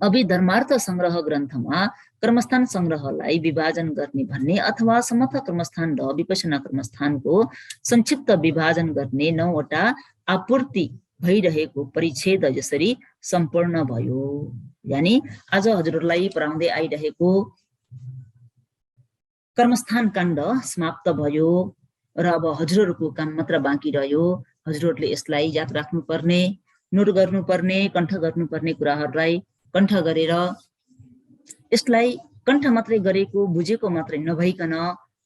अभिधर्मार्थ संग्रह ग्रन्थमा कर्मस्थान संग्रहलाई विभाजन गर्ने भन्ने अथवा समथ कर्मस्थान र विपसना कर्मस्थानको संक्षिप्त विभाजन गर्ने 9 वटा आपूर्ति भइरहेको परिच्छेद यसरी सम्पूर्ण भयो। यानी आज हजुरहरूलाई पढाउँदै आइरहेको कर्मस्थान काण्ड समाप्त भयो र अब हजुरहरूको काम मात्र बाँकी रह्यो। हजुरहरूले यसलाई याद राख्नुपर्ने, नोट गर्नुपर्ने, कण्ठ गर्नुपर्ने कुराहरूलाई कण्ठ गरेर यसलाई कण्ठ मात्रै गरेको बुझेको मात्रै नभइकन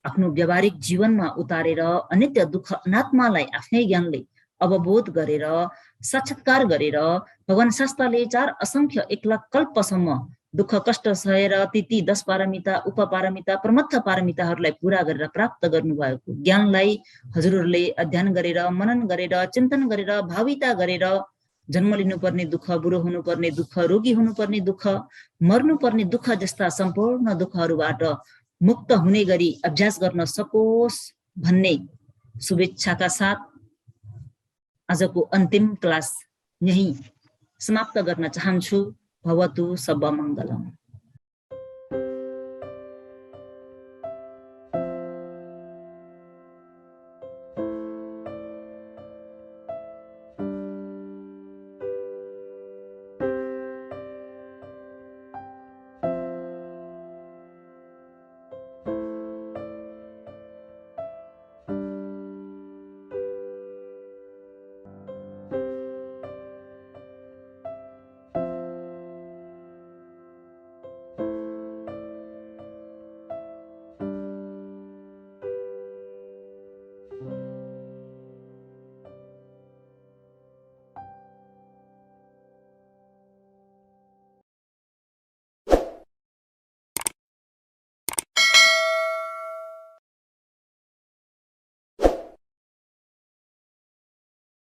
आफ्नो व्यावहारिक जीवनमा उतारेर अनित्य दुःख अनात्मालाई आफ्नै ज्ञानले अवबोध गरेर साक्षात्कार गरेर भगवान शास्त्रले 4 असंख्य 1 लाख कल्पसम्म दुःख कष्ट सहेर ती 10 पारमिता उपपारमिता प्रमथ पारमिताहरूलाई पूरा गरेर प्राप्त गर्नुभएको ज्ञानलाई हजुरहरूले अध्ययन गरेर मनन गरेर चिन्तन गरेर भाविता गरेर जन्म लिनुपर्ने दुःख, बुढो हुनुपर्ने दुःख, रोगी हुनुपर्ने दुःख, मर्नुपर्ने दुःख जस्ता सम्पूर्ण दुःखहरूबाट मुक्त हुने गरी अभ्यास गर्न सकोस् भन्ने शुभेच्छाका साथ आजको अन्तिम क्लास यही समाप्त गर्न चाहन्छु। भवतु सर्वमङ्गलम्।